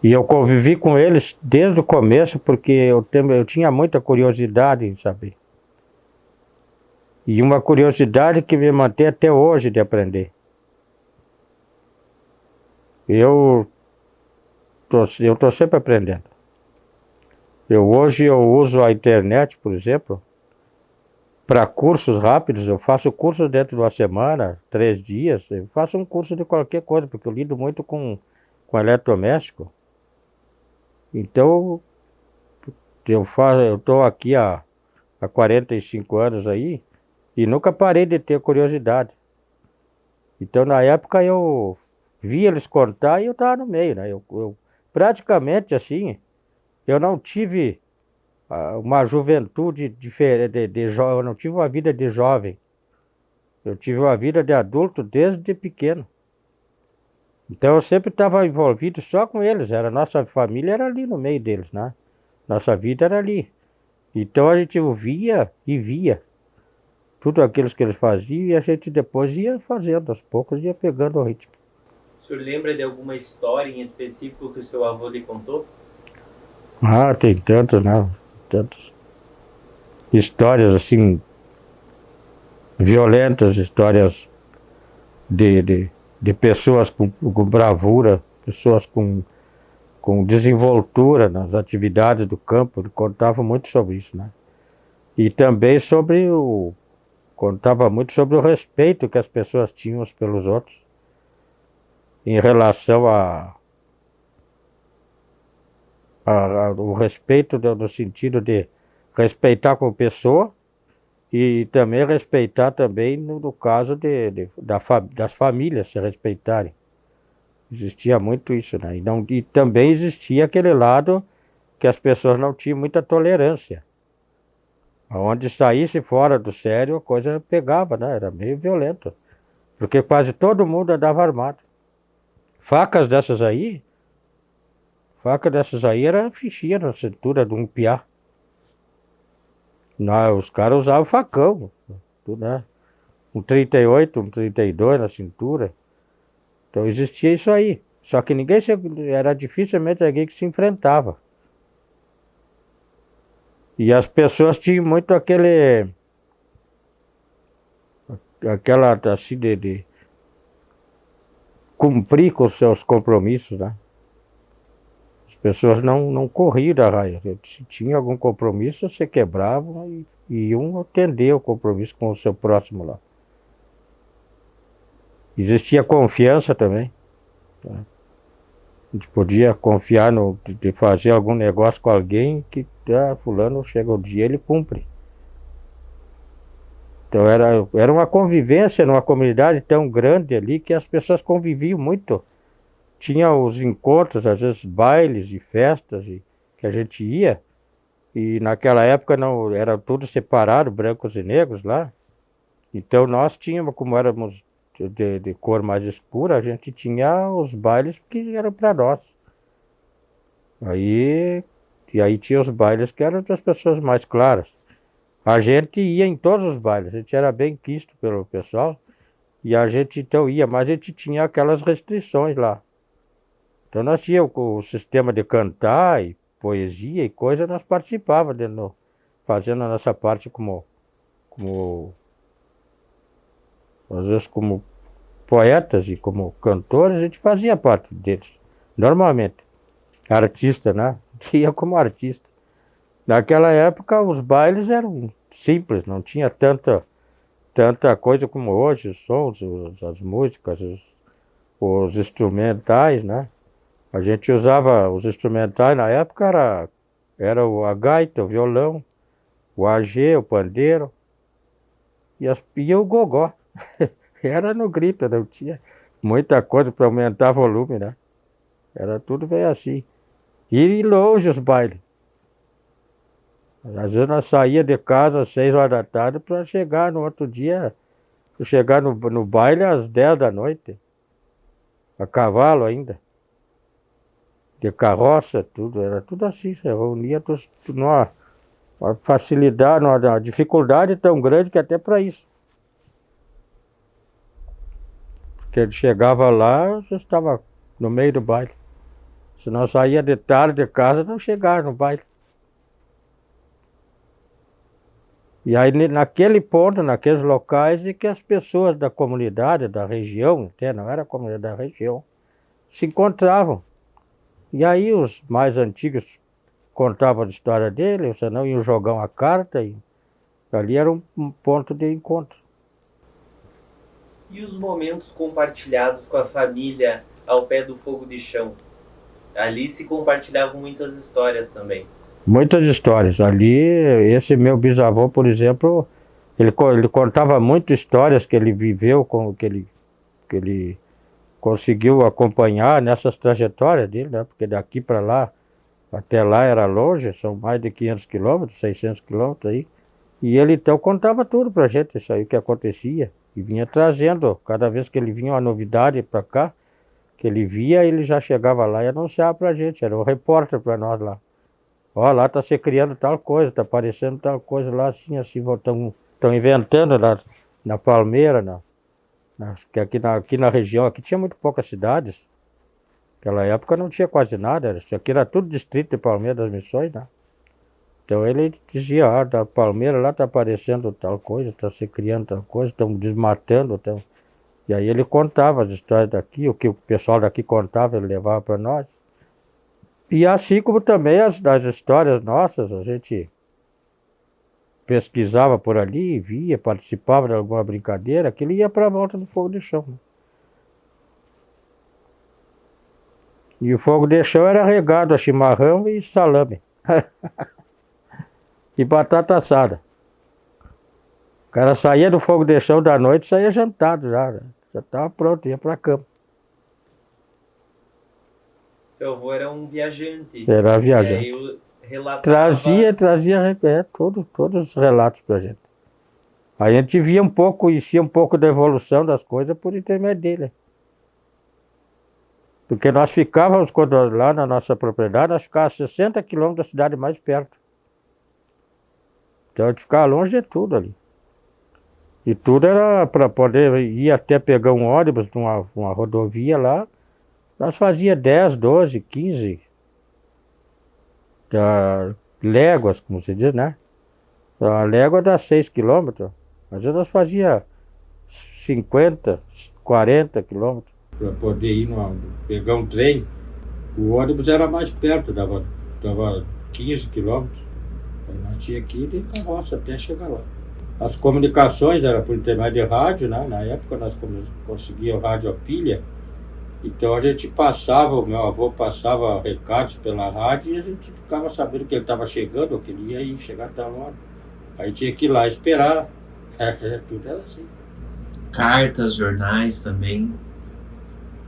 E eu convivi com eles desde o começo, porque eu tinha muita curiosidade em saber. E uma curiosidade que me mantém até hoje de aprender. Eu tô sempre aprendendo. Hoje eu uso a internet, por exemplo, para cursos rápidos. Eu faço curso dentro de uma semana, 3 dias. Eu faço um curso de qualquer coisa, porque eu lido muito com eletrodoméstico. Então, eu estou aqui há 45 anos aí e nunca parei de ter curiosidade. Então, na época, eu via eles contar e eu estava no meio, né? Eu praticamente assim, eu não tive uma juventude diferente, eu não tive uma vida de jovem. Eu tive uma vida de adulto desde pequeno. Então eu sempre estava envolvido só com eles, nossa família era ali no meio deles, né? Nossa vida era ali. Então a gente ouvia e via tudo aquilo que eles faziam e a gente depois ia fazendo, aos poucos ia pegando o ritmo. O senhor lembra de alguma história em específico que o seu avô lhe contou? Ah, tem tantas, né? Tantas histórias assim, violentas, histórias de pessoas com bravura, pessoas com desenvoltura nas atividades do campo. Ele contava muito sobre isso, né? E também contava muito sobre o respeito que as pessoas tinham uns pelos outros em relação o respeito no sentido de respeitar como pessoa e também respeitar também no caso das famílias se respeitarem. Existia muito isso, né? E também existia aquele lado que as pessoas não tinham muita tolerância. Onde saísse fora do sério, a coisa pegava, né? Era meio violento. Porque quase todo mundo andava armado. Facas dessas aí era fichinha na cintura de um piá. Não, os caras usavam facão, tudo, né? Um 38, um 32 na cintura. Então existia isso aí. Só que era dificilmente alguém que se enfrentava. E as pessoas tinham muito aquela assim de cumprir com os seus compromissos, né? As pessoas não corriam da raia. Se tinha algum compromisso, você quebrava e iam atender o compromisso com o seu próximo lá. Existia confiança também, tá? A gente podia confiar de fazer algum negócio com alguém que fulano chega o dia, ele cumpre. Então era uma convivência numa comunidade tão grande ali que as pessoas conviviam muito. Tinha os encontros, às vezes bailes e festas que a gente ia. E naquela época não era tudo separado, brancos e negros lá. Então nós tínhamos, como éramos de cor mais escura, a gente tinha os bailes que eram para nós. E aí tinha os bailes que eram das pessoas mais claras. A gente ia em todos os bailes, a gente era bem quisto pelo pessoal. E a gente então ia, mas a gente tinha aquelas restrições lá. Então nós tínhamos o sistema de cantar e poesia e coisa, nós participávamos fazendo a nossa parte às vezes como poetas e como cantores, a gente fazia parte deles, normalmente. Artista, né? Ia como artista. Naquela época os bailes eram simples, não tinha tanta coisa como hoje, os sons, as músicas, os instrumentais, né? A gente usava os instrumentais, na época era a gaita, o violão, o agê, o pandeiro e o gogó. Era no grito, não tinha muita coisa para aumentar o volume, né? Era tudo bem assim. E longe os bailes. Às vezes nós saía de casa às 6 horas da tarde para chegar no outro dia, chegar no baile às 10 da noite. A cavalo ainda. De carroça, tudo. Era tudo assim. Você reunia numa facilidade, numa dificuldade tão grande que até para isso. Porque ele chegava lá, você estava no meio do baile. Se não saía de tarde de casa, não chegava no baile. E aí naquele ponto, naqueles locais, é que as pessoas da comunidade, da região, até não era a comunidade da região, se encontravam. E aí os mais antigos contavam a história dele, senão iam jogar uma carta e ali era um ponto de encontro. E os momentos compartilhados com a família ao pé do fogo de chão? Ali se compartilhavam muitas histórias também. Muitas histórias. Ali, esse meu bisavô, por exemplo, ele contava muitas histórias que ele viveu, que ele conseguiu acompanhar nessas trajetórias dele, né? Porque daqui para lá, até lá era longe, são mais de 500 quilômetros, 600 quilômetros aí. E ele então contava tudo pra gente, isso aí que acontecia. E vinha trazendo, cada vez que ele vinha uma novidade para cá, que ele via, ele já chegava lá e anunciava pra gente, era o repórter para nós lá. Ó, lá está se criando tal coisa, está aparecendo tal coisa lá, assim, estão inventando na Palmeira, que aqui na região, aqui tinha muito poucas cidades. Naquela época não tinha quase nada, aqui era tudo distrito de Palmeira das Missões, né? Então ele dizia, da Palmeira lá está aparecendo tal coisa, está se criando tal coisa, estão desmatando, E aí ele contava as histórias daqui, o que o pessoal daqui contava, ele levava para nós. E assim como também as histórias nossas, a gente pesquisava por ali, via, participava de alguma brincadeira, aquilo ia para a volta do fogo de chão. E o fogo de chão era regado a chimarrão e salame. E batata assada. O cara saía do fogo de chão da noite, saía jantado já, né? Já estava pronto, ia para a cama. Seu avô era um viajante. Era viajante. E aí relatava... Trazia todos os relatos pra gente. Aí a gente via conhecia um pouco da evolução das coisas por intermédio dele. Porque nós ficávamos, lá na nossa propriedade, nós ficávamos a 60 quilômetros da cidade mais perto. Então a gente ficava longe de tudo ali. E tudo era para poder ir até pegar um ônibus numa rodovia lá. Nós fazia 10, 12, 15 léguas, como se diz, né? A légua dá 6 quilômetros. Às vezes nós fazia 50, 40 quilômetros. Para poder ir pegar um trem. O ônibus era mais perto, dava 15 quilômetros. Aí nós tínhamos que ir de carroça até chegar lá. As comunicações eram por intermédio de rádio, né? Na época nós conseguíamos rádio a pilha. Então a gente o meu avô passava recados pela rádio e a gente ficava sabendo que ele estava chegando, ou que ele ia chegar até lá. Aí tinha que ir lá esperar, Tudo era assim. Cartas, jornais também.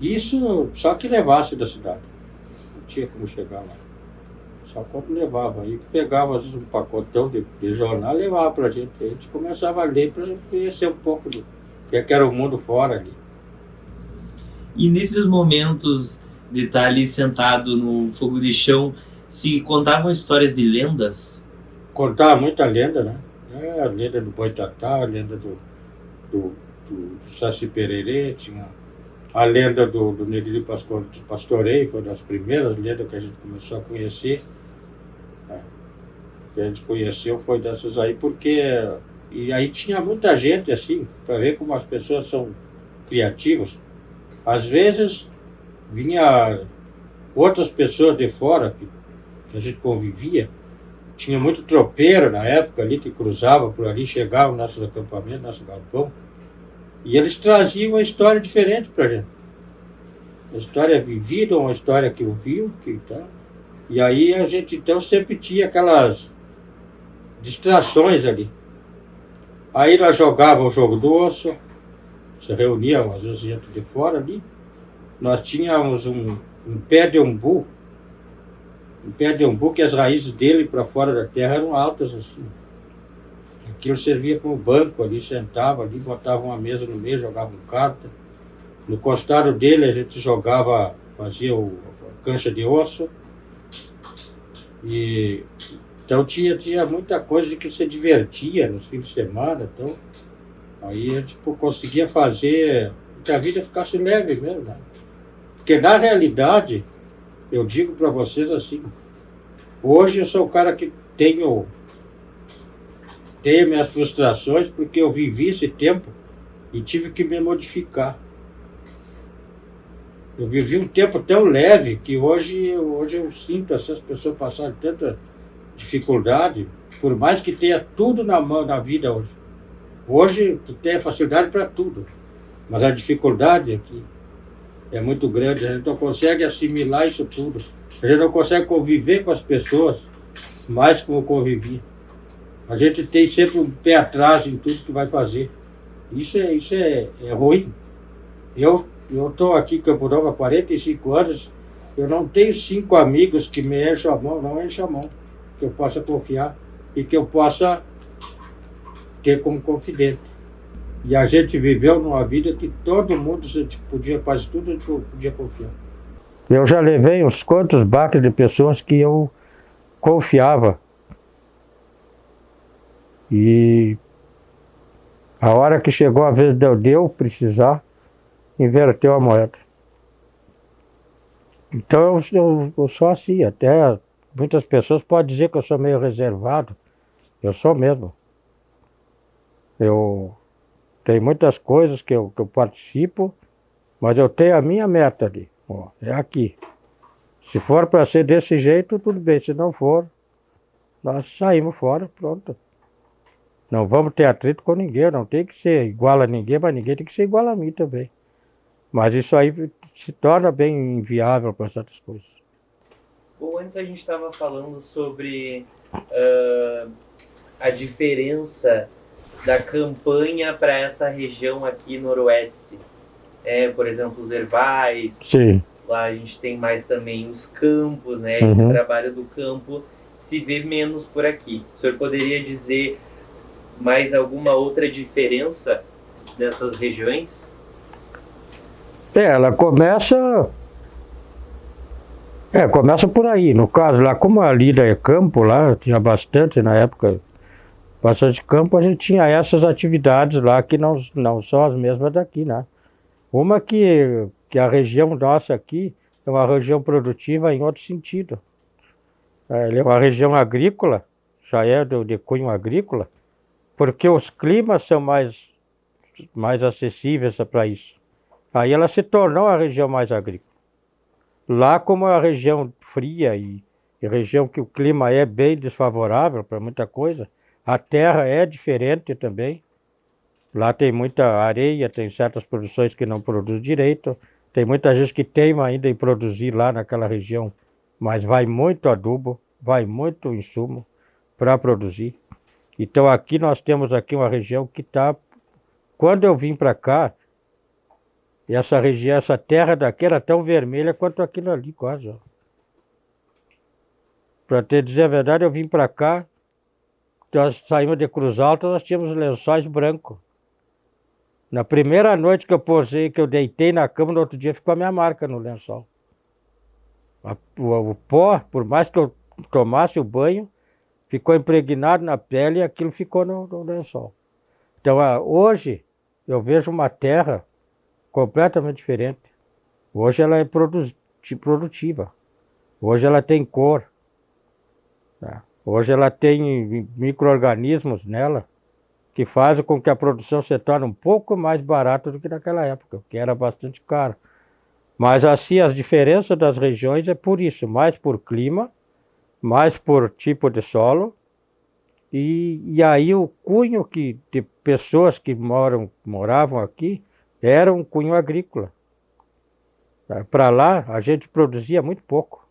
Isso só que levasse da cidade. Não tinha como chegar lá. Só quando levava. Aí pegava às vezes um pacotão de jornal e levava pra gente. A gente começava a ler para conhecer um pouco do que era o mundo fora ali. E nesses momentos de estar ali sentado no fogo de chão, se contavam histórias de lendas? Contava muita lenda, né? A lenda do Boitatá, a lenda do Saci Pererê, tinha a lenda do Negri Pastoreio, foi das primeiras lendas que a gente começou a conhecer. Que a gente conheceu foi dessas aí, porque... E aí tinha muita gente, assim, para ver como as pessoas são criativas. Às vezes vinha outras pessoas de fora que a gente convivia. Tinha muito tropeiro na época ali que cruzava por ali, chegava no nossos acampamentos, nosso galpão. E eles traziam uma história diferente para a gente. Uma história vivida, uma história que ouviu, que tal. E aí a gente então sempre tinha aquelas distrações ali. Aí nós jogávamos o jogo do osso, se reuniam às vezes gente de fora ali. Nós tínhamos um pé de umbu, que as raízes dele para fora da terra eram altas assim. Aquilo servia como banco ali, sentava ali, botava uma mesa no meio, jogava carta. No costado dele a gente jogava, fazia a cancha de osso. E então tinha muita coisa de que se divertia nos fins de semana. Então, aí a gente conseguia fazer que a vida ficasse leve mesmo, né? Porque na realidade, eu digo para vocês assim, hoje eu sou o cara que tenho minhas frustrações porque eu vivi esse tempo e tive que me modificar. Eu vivi um tempo tão leve que hoje eu sinto essas pessoas passarem tanta dificuldade, por mais que tenha tudo na mão na vida hoje. Hoje tu tem facilidade para tudo, mas a dificuldade aqui é muito grande, a gente não consegue assimilar isso tudo. A gente não consegue conviver com as pessoas mais como convivia. A gente tem sempre um pé atrás em tudo que vai fazer. Isso é ruim. Eu estou aqui em Campo Novo há 45 anos, eu não tenho 5 amigos que me enchem a mão, não enchem a mão, que eu possa confiar e que eu possa ter como confidente. E a gente viveu numa vida que todo mundo, a gente podia, quase tudo, a gente podia confiar. Eu já levei uns quantos baques de pessoas que eu confiava. E a hora que chegou a vez de eu precisar, inverteu a moeda. Então eu sou assim, até muitas pessoas podem dizer que eu sou meio reservado. Eu sou mesmo. Eu tenho muitas coisas que eu participo, mas eu tenho a minha meta ali. Ó, é aqui. Se for para ser desse jeito, tudo bem. Se não for, nós saímos fora, pronto. Não vamos ter atrito com ninguém, não tem que ser igual a ninguém, mas ninguém tem que ser igual a mim também. Mas isso aí se torna bem inviável para certas coisas. Bom, antes a gente estava falando sobre a diferença da campanha para essa região aqui noroeste. Por exemplo, os herbais. Sim. Lá a gente tem mais também os campos, né? Esse trabalho do campo se vê menos por aqui. O senhor poderia dizer mais alguma outra diferença nessas regiões? Ela começa por aí. No caso lá, como a lida é campo lá, tinha bastante na época, bastante campo, a gente tinha essas atividades lá que não são as mesmas daqui, né? Uma que a região nossa aqui é uma região produtiva em outro sentido. Ela é uma região agrícola, já é de cunho agrícola, porque os climas são mais acessíveis para isso. Aí ela se tornou a região mais agrícola. Lá, como é a região fria e região que o clima é bem desfavorável para muita coisa, a terra é diferente também. Lá tem muita areia, tem certas produções que não produzem direito, tem muita gente que teima ainda em produzir lá naquela região, mas vai muito adubo, vai muito insumo para produzir. Então aqui nós temos aqui uma região que está... Quando eu vim para cá, essa região, essa terra daqui era tão vermelha quanto aquilo ali, quase. Para te dizer a verdade, eu vim para cá, nós saímos de Cruz Alta, nós tínhamos lençóis brancos. Na primeira noite que eu posei, que eu deitei na cama, no outro dia ficou a minha marca no lençol. O pó, por mais que eu tomasse o banho, ficou impregnado na pele e aquilo ficou no lençol. Então hoje eu vejo uma terra completamente diferente. Hoje ela é produtiva. Hoje ela tem cor. Tá? Hoje ela tem micro-organismos nela que fazem com que a produção se torne um pouco mais barata do que naquela época, que era bastante caro. Mas assim, as diferenças das regiões é por isso, mais por clima, mais por tipo de solo, e aí o cunho de pessoas que moravam aqui era um cunho agrícola. Para lá, a gente produzia muito pouco.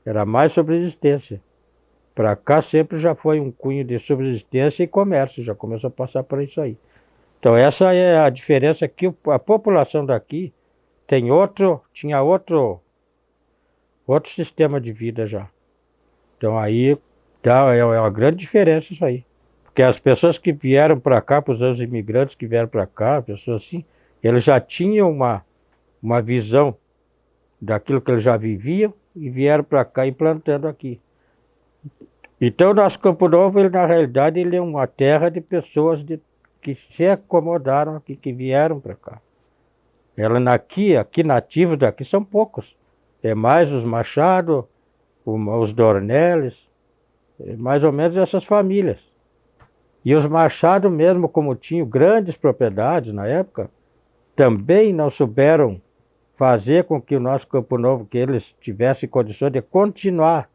Era mais subsistência. Para cá sempre já foi um cunho de subsistência e comércio, já começou a passar por isso aí. Então essa é a diferença que a população daqui tinha outro sistema de vida já. Então aí é uma grande diferença isso aí. Porque as pessoas que vieram para cá, os imigrantes que vieram para cá, pessoas assim, eles já tinham uma visão daquilo que eles já viviam e vieram para cá implantando aqui. Então o nosso Campo Novo, na realidade, ele é uma terra de pessoas que se acomodaram aqui, que vieram para cá. Aqui nativos daqui são poucos. É mais os Machado, os Dornelles, mais ou menos essas famílias. E os Machado mesmo, como tinham grandes propriedades na época, também não souberam fazer com que o nosso Campo Novo, que eles tivessem condições de continuar.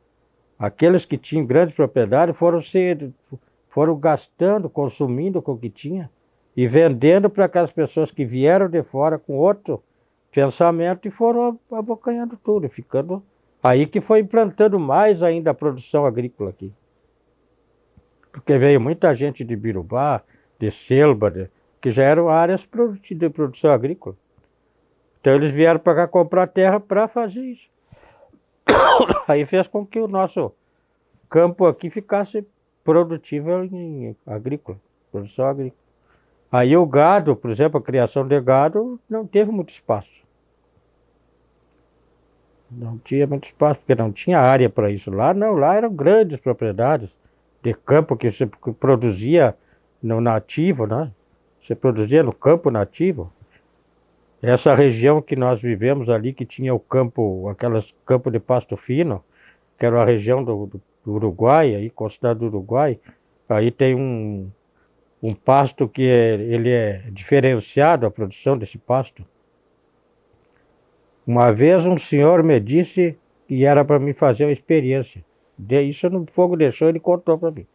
Aqueles que tinham grandes propriedades foram gastando, consumindo com o que tinha e vendendo para aquelas pessoas que vieram de fora com outro pensamento e foram abocanhando tudo, ficando aí que foi implantando mais ainda a produção agrícola aqui. Porque veio muita gente de Birubá, de Selva, que já eram áreas de produção agrícola. Então eles vieram para cá comprar terra para fazer isso. Aí fez com que o nosso campo aqui ficasse produtivo em agrícola, produção agrícola. Aí o gado, por exemplo, a criação de gado não teve muito espaço. Não tinha muito espaço, porque não tinha área para isso. Lá não, lá eram grandes propriedades de campo que você produzia no nativo, né? Você produzia no campo nativo. Essa região que nós vivemos ali, que tinha o campo, aquelas campos de pasto fino, que era a região do Uruguai, aí, considerado Uruguai, aí tem um pasto que ele é diferenciado, a produção desse pasto. Uma vez um senhor me disse que era para mim fazer uma experiência. Isso no fogo deixou, ele contou para mim.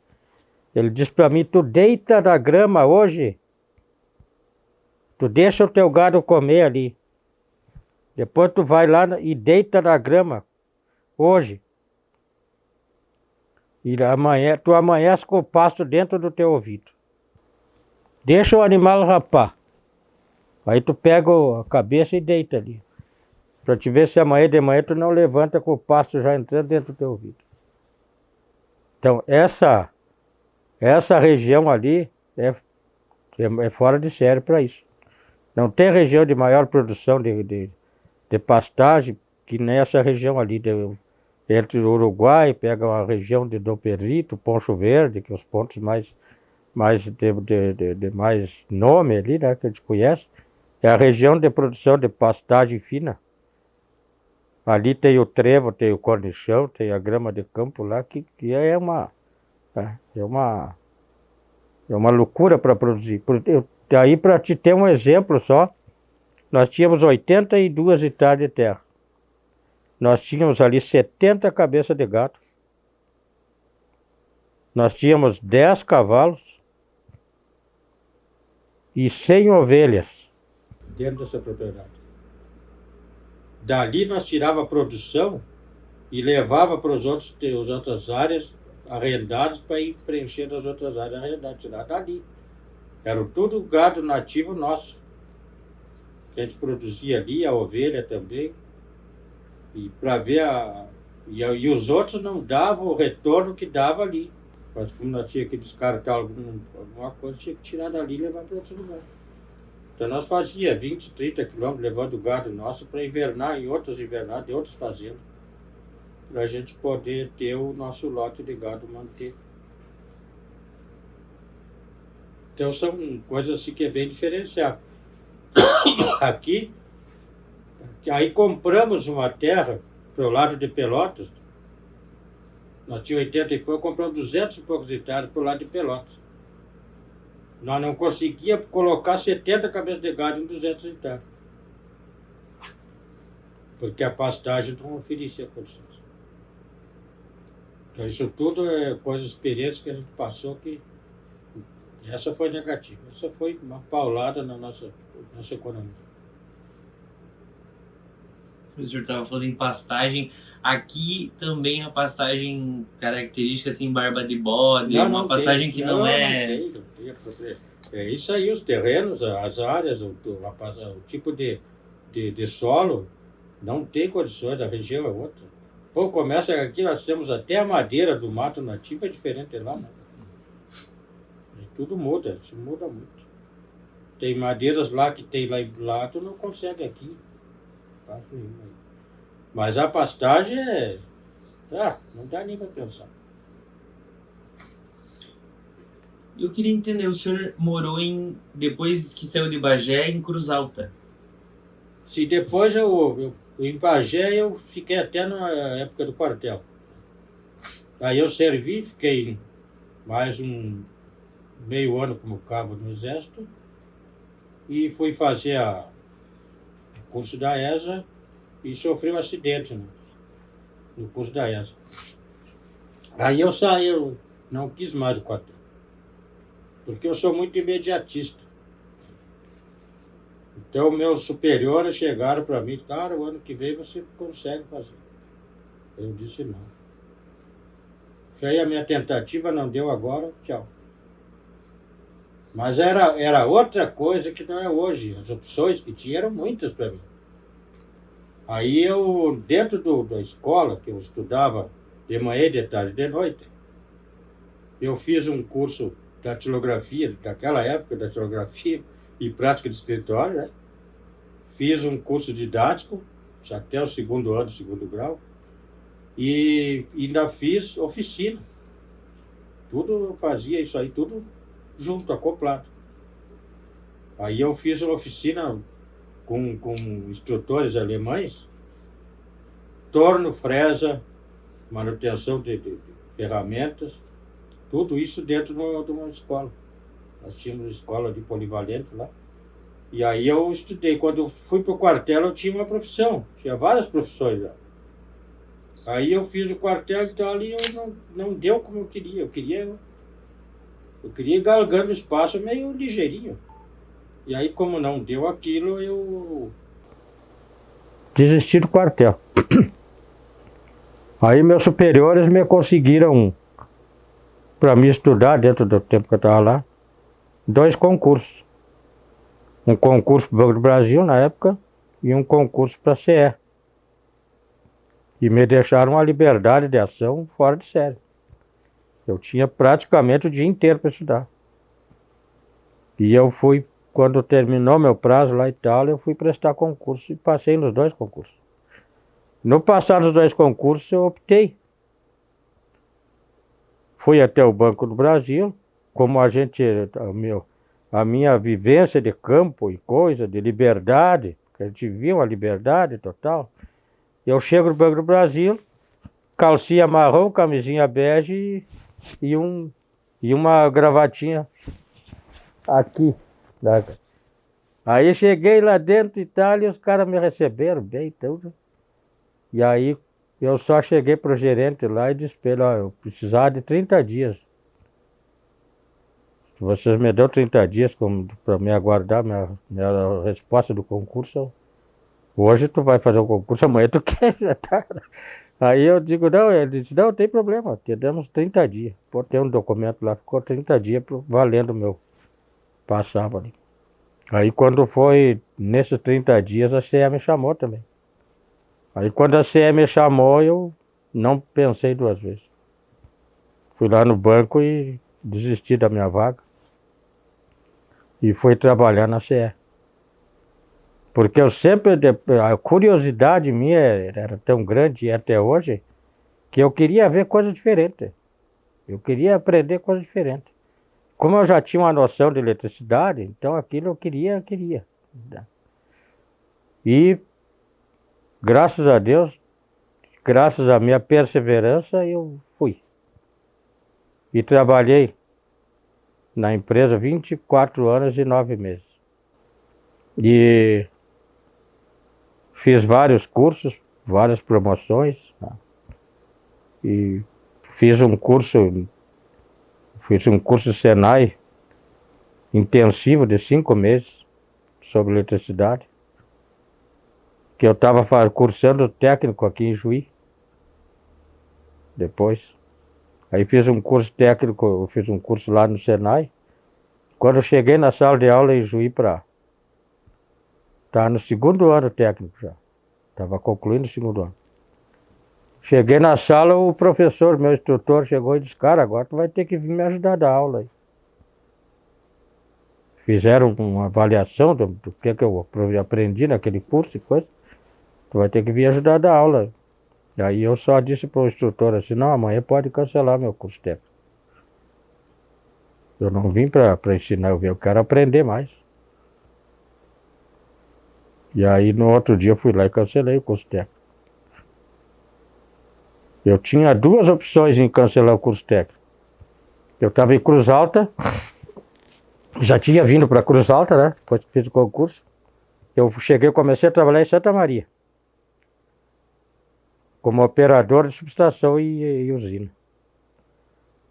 Ele disse para mim, tu deita na grama hoje, tu deixa o teu gado comer ali. Depois tu vai lá e deita na grama hoje. E amanhã, tu amanhece com o pasto dentro do teu ouvido. Deixa o animal rapar. Aí tu pega a cabeça e deita ali. Para te ver se amanhã de manhã tu não levanta com o pasto já entrando dentro do teu ouvido. Então essa região ali é fora de série para isso. Não tem região de maior produção de pastagem que nessa região ali. Entre o Uruguai, pega a região de Dom Pedrito, Poncho Verde, que é os pontos mais de mais nome ali, né, que a gente conhece. É a região de produção de pastagem fina. Ali tem o trevo, tem o cornichão, tem a grama de campo lá, que é uma loucura para produzir. Aí, para te ter um exemplo só, nós tínhamos 82 hectares de terra. Nós tínhamos ali 70 cabeças de gado. Nós tínhamos 10 cavalos e 100 ovelhas dentro dessa propriedade. Dali nós tirava a produção e levava para as outras áreas arrendados para ir preenchendo as outras áreas arrendadas, tirar dali. Era tudo gado nativo nosso. A gente produzia ali, a ovelha também. E para ver e os outros não davam o retorno que dava ali. Mas como nós tínhamos que descartar alguma coisa, tinha que tirar dali e levar para outro lugar. Então nós fazíamos 20, 30 quilômetros levando o gado nosso para invernar em outras invernadas, de outras fazendas. Para a gente poder ter o nosso lote de gado manter. Então são coisas assim que é bem diferenciado. Aqui, aí compramos uma terra para o lado de Pelotas. Nós tínhamos 80 e pouco, compramos 200 e poucos hectares para o lado de Pelotas. Nós não conseguíamos colocar 70 cabeças de gado em 200 hectares. Porque a pastagem não oferecia condições. Então isso tudo é coisa, experiência que a gente passou que essa foi negativa. Essa foi uma paulada na nossa economia. O senhor estava falando em pastagem. Aqui também a pastagem característica, assim, barba de bode, uma pastagem que não é... Não tem. É isso aí, os terrenos, as áreas, o tipo de solo, não tem condições, a região é outra. Pô, começa aqui, nós temos até a madeira do mato nativo, é diferente de lá, né? Tudo muda, isso muda muito. Tem madeiras lá que tem lá, tu não consegue aqui. Mas a pastagem não dá nem para pensar. Eu queria entender, o senhor morou depois que saiu de Bagé, em Cruz Alta. Sim, depois em Bagé eu fiquei até na época do quartel. Aí eu servi, fiquei mais meio ano como cabo no Exército e fui fazer o curso da ESA e sofri um acidente no curso da ESA. Aí eu saí, eu não quis mais o quartel, porque eu sou muito imediatista. Então meus superiores chegaram para mim, cara, o ano que vem você consegue fazer. Eu disse não. Foi a minha tentativa, não deu agora, tchau. Mas era outra coisa que não é hoje. As opções que tinha eram muitas para mim. Aí eu, dentro da escola, que eu estudava de manhã, de tarde, de noite, eu fiz um curso de datilografia, daquela época, datilografia e prática de escritório, né? Fiz um curso didático, até o segundo ano, segundo grau, e ainda fiz oficina. Tudo eu fazia isso aí, tudo junto, acoplado. Aí eu fiz uma oficina com instrutores alemães, torno, fresa, manutenção de ferramentas, tudo isso dentro de uma escola. Nós tínhamos uma escola de polivalente lá. E aí eu estudei. Quando eu fui para o quartel, eu tinha uma profissão, tinha várias profissões lá. Aí eu fiz o quartel, então ali eu não deu como eu queria. Eu queria ir galgando o espaço meio ligeirinho. E aí, como não deu aquilo, eu desisti do quartel. Aí meus superiores me conseguiram, para me estudar dentro do tempo que eu estava lá, 2 concursos. Um concurso para o Banco do Brasil, na época, e um concurso para a CE. E me deixaram uma liberdade de ação fora de série. Eu tinha praticamente o dia inteiro para estudar. E eu fui, quando terminou meu prazo lá e tal, eu fui prestar concurso e passei nos 2 concursos. No passar dos 2 concursos, eu optei. Fui até o Banco do Brasil, como a minha vivência de campo e coisa, de liberdade, que a gente viu a liberdade total. Eu chego no Banco do Brasil, calcinha marrom, camisinha bege e uma gravatinha aqui. Aí cheguei lá dentro e tal, e os caras me receberam bem, tudo. E aí eu só cheguei pro gerente lá e disse para ele, ó, eu precisava de 30 dias. Se vocês me dão 30 dias para me aguardar minha resposta do concurso, hoje tu vai fazer o concurso, amanhã tu quer, já tá. Aí eu digo, não, ele disse, não, tem problema, te damos 30 dias. Pô, tem um documento lá, ficou 30 dias valendo o meu. Passava ali. Aí quando foi nesses 30 dias, a CE me chamou também. Aí quando a CE me chamou, eu não pensei duas vezes. Fui lá no banco e desisti da minha vaga. E fui trabalhar na CE. Porque eu sempre, a curiosidade minha era tão grande, e até hoje, que eu queria ver coisa diferente. Eu queria aprender coisa diferente. Como eu já tinha uma noção de eletricidade, então aquilo eu queria. E graças a Deus, graças à minha perseverança, eu fui. E trabalhei na empresa 24 anos e 9 meses. E fiz vários cursos, várias promoções, né? E fiz um curso Senai intensivo de 5 meses sobre eletricidade, que eu estava cursando técnico aqui em Juí. Depois, aí fiz um curso técnico, eu fiz um curso lá no Senai. Quando eu cheguei na sala de aula em Juí tá no segundo ano técnico já. Estava concluindo o segundo ano. Cheguei na sala, o professor, meu instrutor, chegou e disse, cara, agora tu vai ter que vir me ajudar a dar aula aí. Fizeram uma avaliação do que eu aprendi naquele curso e coisa. Tu vai ter que vir ajudar a dar aula. Aí eu só disse para o instrutor assim, não, amanhã pode cancelar meu curso técnico. Eu não vim para ensinar, eu quero aprender mais. E aí no outro dia eu fui lá e cancelei o curso técnico. Eu tinha duas opções em cancelar o curso técnico. Eu estava em Cruz Alta, já tinha vindo para Cruz Alta, né? Depois que fiz o concurso. Eu comecei a trabalhar em Santa Maria, como operador de subestação e usina.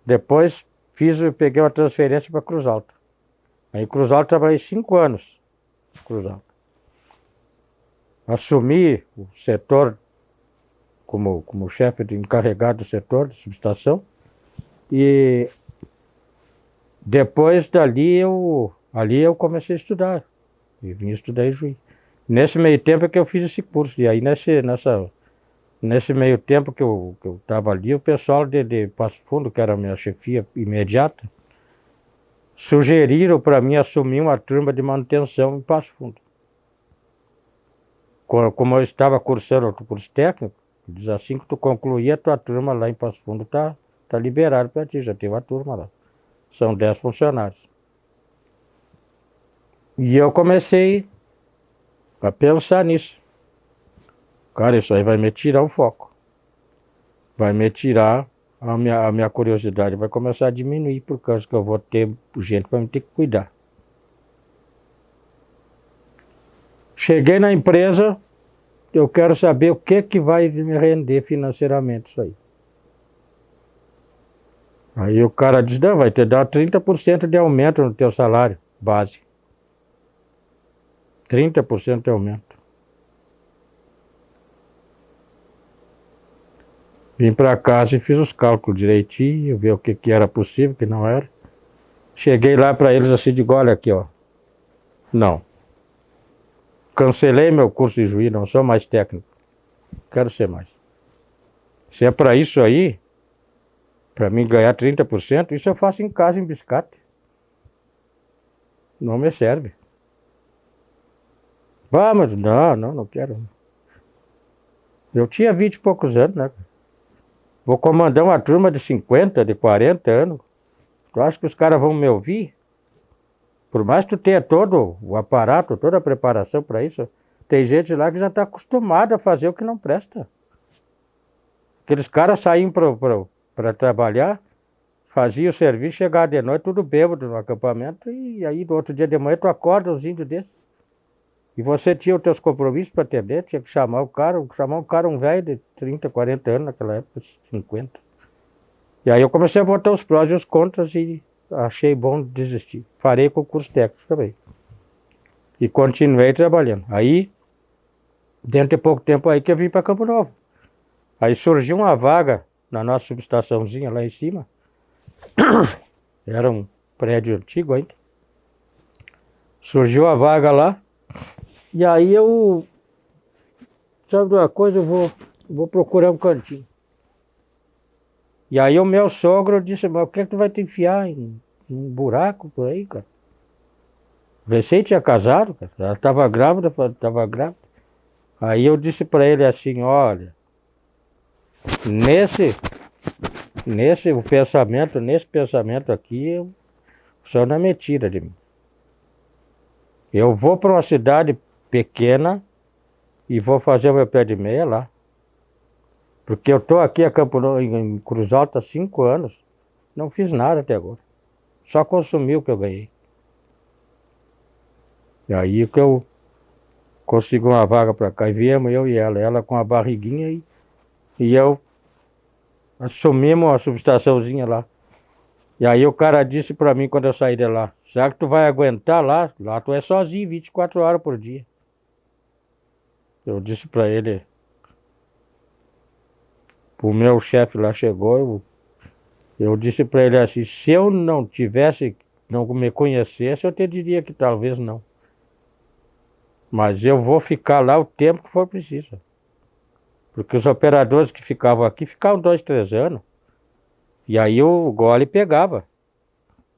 Depois peguei uma transferência para Cruz Alta. Aí em Cruz Alta trabalhei 5 anos. Cruz Alta. Assumi o setor como chefe encarregado do setor de subestação. E depois dali ali eu comecei a estudar. E vim estudar em Juiz. Nesse meio tempo é que eu fiz esse curso. E aí nesse meio tempo que eu estava ali, o pessoal de Passo Fundo, que era a minha chefia imediata, sugeriram para mim assumir uma turma de manutenção em Passo Fundo. Como eu estava cursando outro curso técnico, diz assim que tu concluir a tua turma lá em Passo Fundo, tá liberado para ti, já tem uma turma lá. São 10 funcionários. E eu comecei a pensar nisso. Cara, isso aí vai me tirar o foco. Vai me tirar a minha curiosidade, vai começar a diminuir, por causa que eu vou ter gente para me ter que cuidar. Cheguei na empresa, eu quero saber o que vai me render financeiramente isso aí. Aí o cara diz, não, vai te dar 30% de aumento no teu salário base. 30% de aumento. Vim para casa e fiz os cálculos direitinho, ver o que era possível, o que não era. Cheguei lá para eles assim, digo, olha aqui, ó. Não. Cancelei meu curso de juiz, não sou mais técnico. Quero ser mais. Se é para isso aí, para mim ganhar 30%, isso eu faço em casa em Biscate. Não me serve. Vamos, não quero. Eu tinha 20 e poucos anos, né? Vou comandar uma turma de 50, de 40 anos. Tu acha que os caras vão me ouvir? Por mais que tu tenha todo o aparato, toda a preparação para isso, tem gente lá que já está acostumada a fazer o que não presta. Aqueles caras saíam para trabalhar, faziam o serviço, chegavam de noite tudo bêbado no acampamento, e aí no outro dia de manhã tu acorda uns índios desses. E você tinha os teus compromissos para atender, tinha que chamar um cara, um velho de 30, 40 anos naquela época, 50. E aí eu comecei a botar os prós e os contras e achei bom desistir. Parei com o curso técnico também. E continuei trabalhando. Aí, dentro de pouco tempo aí que eu vim para Campo Novo. Aí surgiu uma vaga na nossa subestaçãozinha lá em cima. Era um prédio antigo ainda. Surgiu a vaga lá. E aí eu... Sabe de uma coisa? Eu vou procurar um cantinho. E aí o meu sogro disse, mas o que é que tu vai te enfiar em um buraco por aí, cara? Recém tinha casado, cara. Ela estava grávida. Aí eu disse para ele assim, olha, nesse pensamento aqui, o senhor não me tira de mim. Eu vou para uma cidade pequena e vou fazer o meu pé de meia lá. Porque eu estou aqui em Cruz Alta há 5 anos, não fiz nada até agora. Só consumi o que eu ganhei. E aí que eu consegui uma vaga para cá e viemos eu e ela com a barriguinha e eu assumimos uma subestaçãozinha lá. E aí o cara disse para mim quando eu saí de lá, será que tu vai aguentar lá? Lá tu é sozinho, 24 horas por dia. Eu disse para ele, o meu chefe lá chegou, eu disse para ele assim, se eu não me conhecesse, eu te diria que talvez não. Mas eu vou ficar lá o tempo que for preciso. Porque os operadores que ficavam aqui ficavam 2, 3 anos. E aí o gole pegava.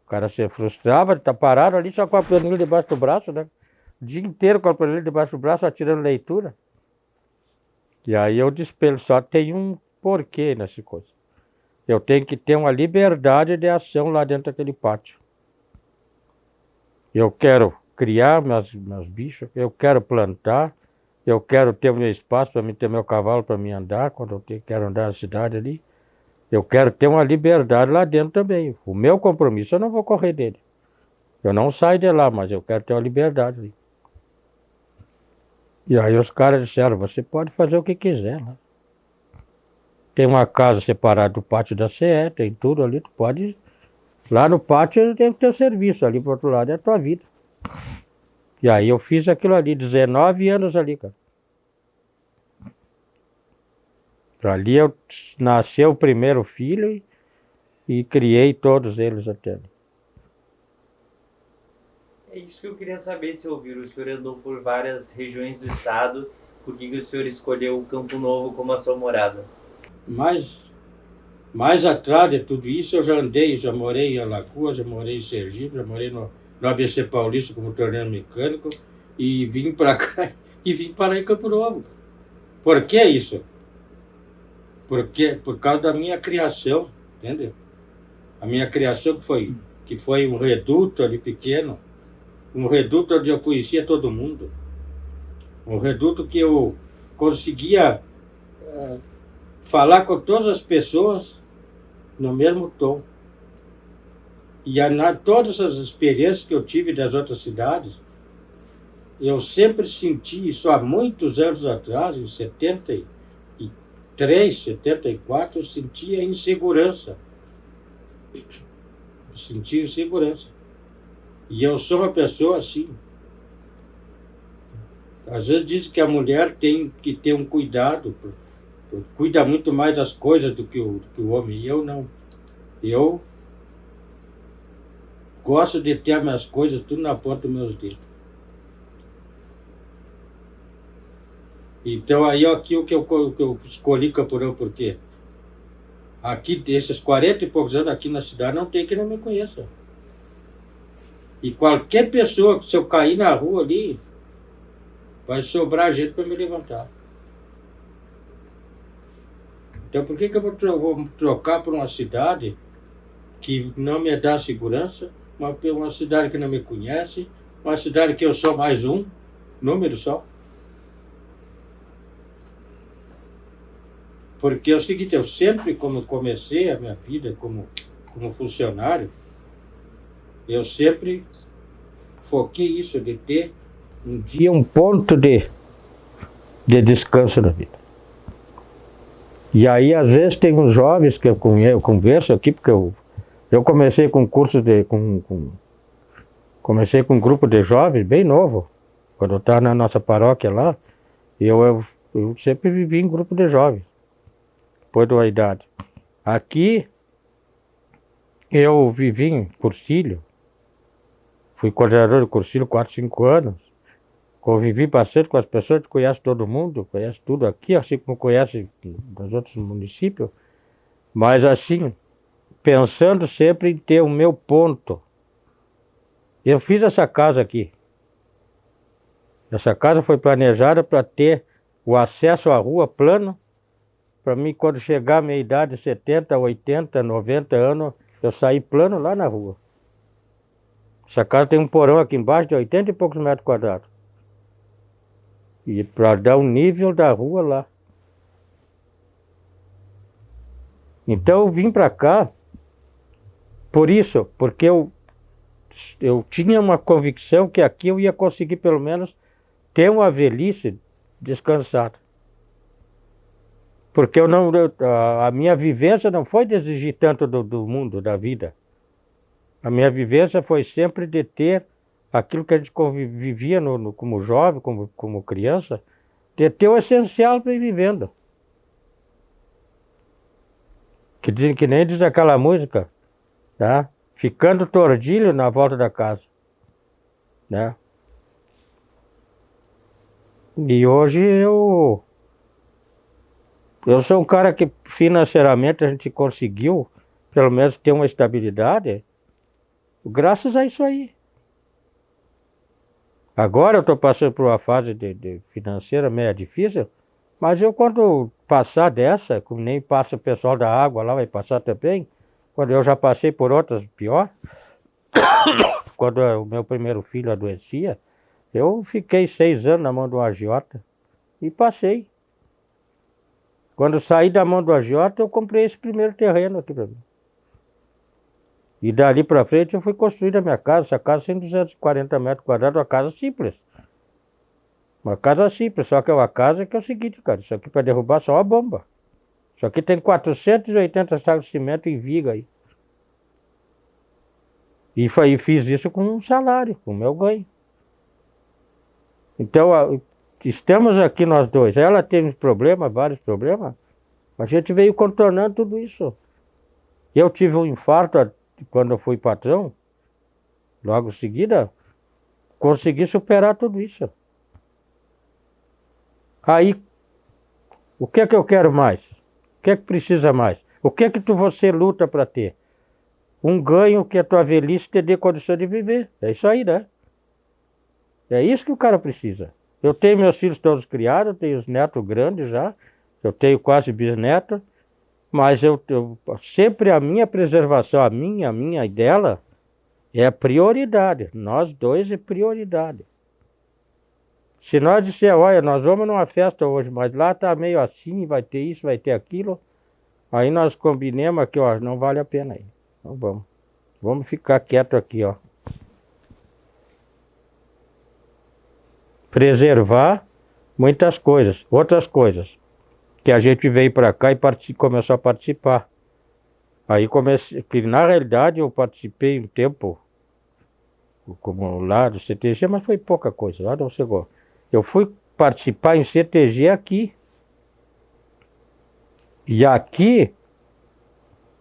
O cara se frustrava, tá parado ali só com a planilha debaixo do braço, né? O dia inteiro com a planilha debaixo do braço, atirando leitura. E aí eu disse para ele, só tem um porquê nessa coisa. Eu tenho que ter uma liberdade de ação lá dentro daquele pátio. Eu quero criar meus bichos, eu quero plantar, eu quero ter o meu espaço para mim ter meu cavalo para mim andar, quando eu quero andar na cidade ali. Eu quero ter uma liberdade lá dentro também. O meu compromisso eu não vou correr dele. Eu não saio de lá, mas eu quero ter uma liberdade ali. E aí os caras disseram, você pode fazer o que quiser lá. Tem uma casa separada do pátio da CE, tem tudo ali, tu pode... Lá no pátio tem o teu serviço, ali pro outro lado é a tua vida. E aí eu fiz aquilo ali, 19 anos ali, cara. Ali nasceu o primeiro filho e criei todos eles até ali. É isso que eu queria saber, seu Elviro. O senhor andou por várias regiões do estado, por que o senhor escolheu o Campo Novo como a sua morada? Mais atrás de tudo isso, eu já andei, já morei em Alagoas, já morei em Sergipe, já morei no ABC Paulista como torneiro mecânico e vim para cá e vim parar em Campo Novo. Por que isso? Por causa da minha criação, entendeu? A minha criação que foi um reduto ali pequeno, um reduto onde eu conhecia todo mundo, um reduto que eu conseguia falar com todas as pessoas no mesmo tom. E todas as experiências que eu tive das outras cidades, eu sempre senti isso há muitos anos atrás, em 73, 74, eu sentia insegurança. Eu sentia insegurança. E eu sou uma pessoa assim. Às vezes dizem que a mulher tem que ter um cuidado, cuida muito mais das coisas do que o homem. E eu não. Eu gosto de ter as minhas coisas tudo na ponta dos meus dedos. Então aí aqui o que eu escolhi Campo Novo, porque aqui, desses 40 e poucos anos aqui na cidade, não tem quem não me conheça. E qualquer pessoa, se eu cair na rua ali, vai sobrar gente para me levantar. Então por que eu vou trocar por uma cidade que não me dá segurança, uma cidade que não me conhece, uma cidade que eu sou mais um número só? Porque é o seguinte, eu sempre, como comecei a minha vida como funcionário, eu sempre foquei isso de ter um dia um ponto de descanso na vida. E aí, às vezes, tem uns jovens que eu converso aqui, porque eu comecei com curso comecei com um grupo de jovens bem novo, quando eu estava na nossa paróquia lá, eu sempre vivi em grupo de jovens. depois de uma idade. Aqui, eu vivi em Cursilho, fui coordenador de Cursilho 4, 5 anos, convivi bastante com as pessoas, conhece todo mundo, conhece tudo aqui, assim como conhece nos outros municípios, mas assim, pensando sempre em ter o meu ponto. Eu fiz essa casa aqui. Essa casa foi planejada para ter o acesso à rua plano, para mim, quando chegar a minha idade, 70, 80, 90 anos, eu sair plano lá na rua. Essa casa tem um porão aqui embaixo de 80 e poucos metros quadrados. E para dar o nível da rua lá. Então eu vim para cá, por isso, porque eu tinha uma convicção que aqui eu ia conseguir pelo menos ter uma velhice descansada. Porque a minha vivência não foi de exigir tanto do mundo, da vida. A minha vivência foi sempre de ter aquilo que a gente vivia como jovem, como criança, de ter o essencial para ir vivendo. Que nem diz aquela música, tá? Ficando tordilho na volta da casa, né? E hoje eu sou um cara que financeiramente a gente conseguiu, pelo menos, ter uma estabilidade, graças a isso aí. Agora eu estou passando por uma fase de financeira meio difícil, mas eu quando passar dessa, como nem passa o pessoal da água lá, vai passar também, quando eu já passei por outras pior, quando o meu primeiro filho adoecia, eu fiquei 6 anos na mão do agiota e passei. Quando saí da mão do agiota, eu comprei esse primeiro terreno aqui para mim. E dali para frente eu fui construir a minha casa. Essa casa tem 240 metros quadrados, uma casa simples. Uma casa simples, só que é uma casa que é o seguinte, cara. Isso aqui para derrubar só uma bomba. Isso aqui tem 480 sacos de cimento em viga aí. E fiz isso com um salário, com o meu ganho. Então, estamos aqui nós dois. Ela teve problemas, vários problemas. A gente veio contornando tudo isso. Eu tive um infarto quando eu fui patrão. Logo em seguida, consegui superar tudo isso. Aí, o que é que eu quero mais? O que é que precisa mais? O que é que você luta para ter? Um ganho que a tua velhice te dê condição de viver. É isso aí, né? É isso que o cara precisa. Eu tenho meus filhos todos criados, eu tenho os netos grandes já, eu tenho quase bisneto, mas eu sempre a minha preservação, a minha e dela, é a prioridade. Nós dois é prioridade. Se nós disser, olha, nós vamos numa festa hoje, mas lá tá meio assim, vai ter isso, vai ter aquilo, aí nós combinemos aqui, ó, não vale a pena aí. Então vamos. Vamos ficar quieto aqui, ó. Preservar muitas coisas, outras coisas, que a gente veio para cá e começou a participar. Aí comecei, que na realidade eu participei um tempo, como lá do CTG, mas foi pouca coisa, lá não chegou. Eu fui participar em CTG aqui. E aqui,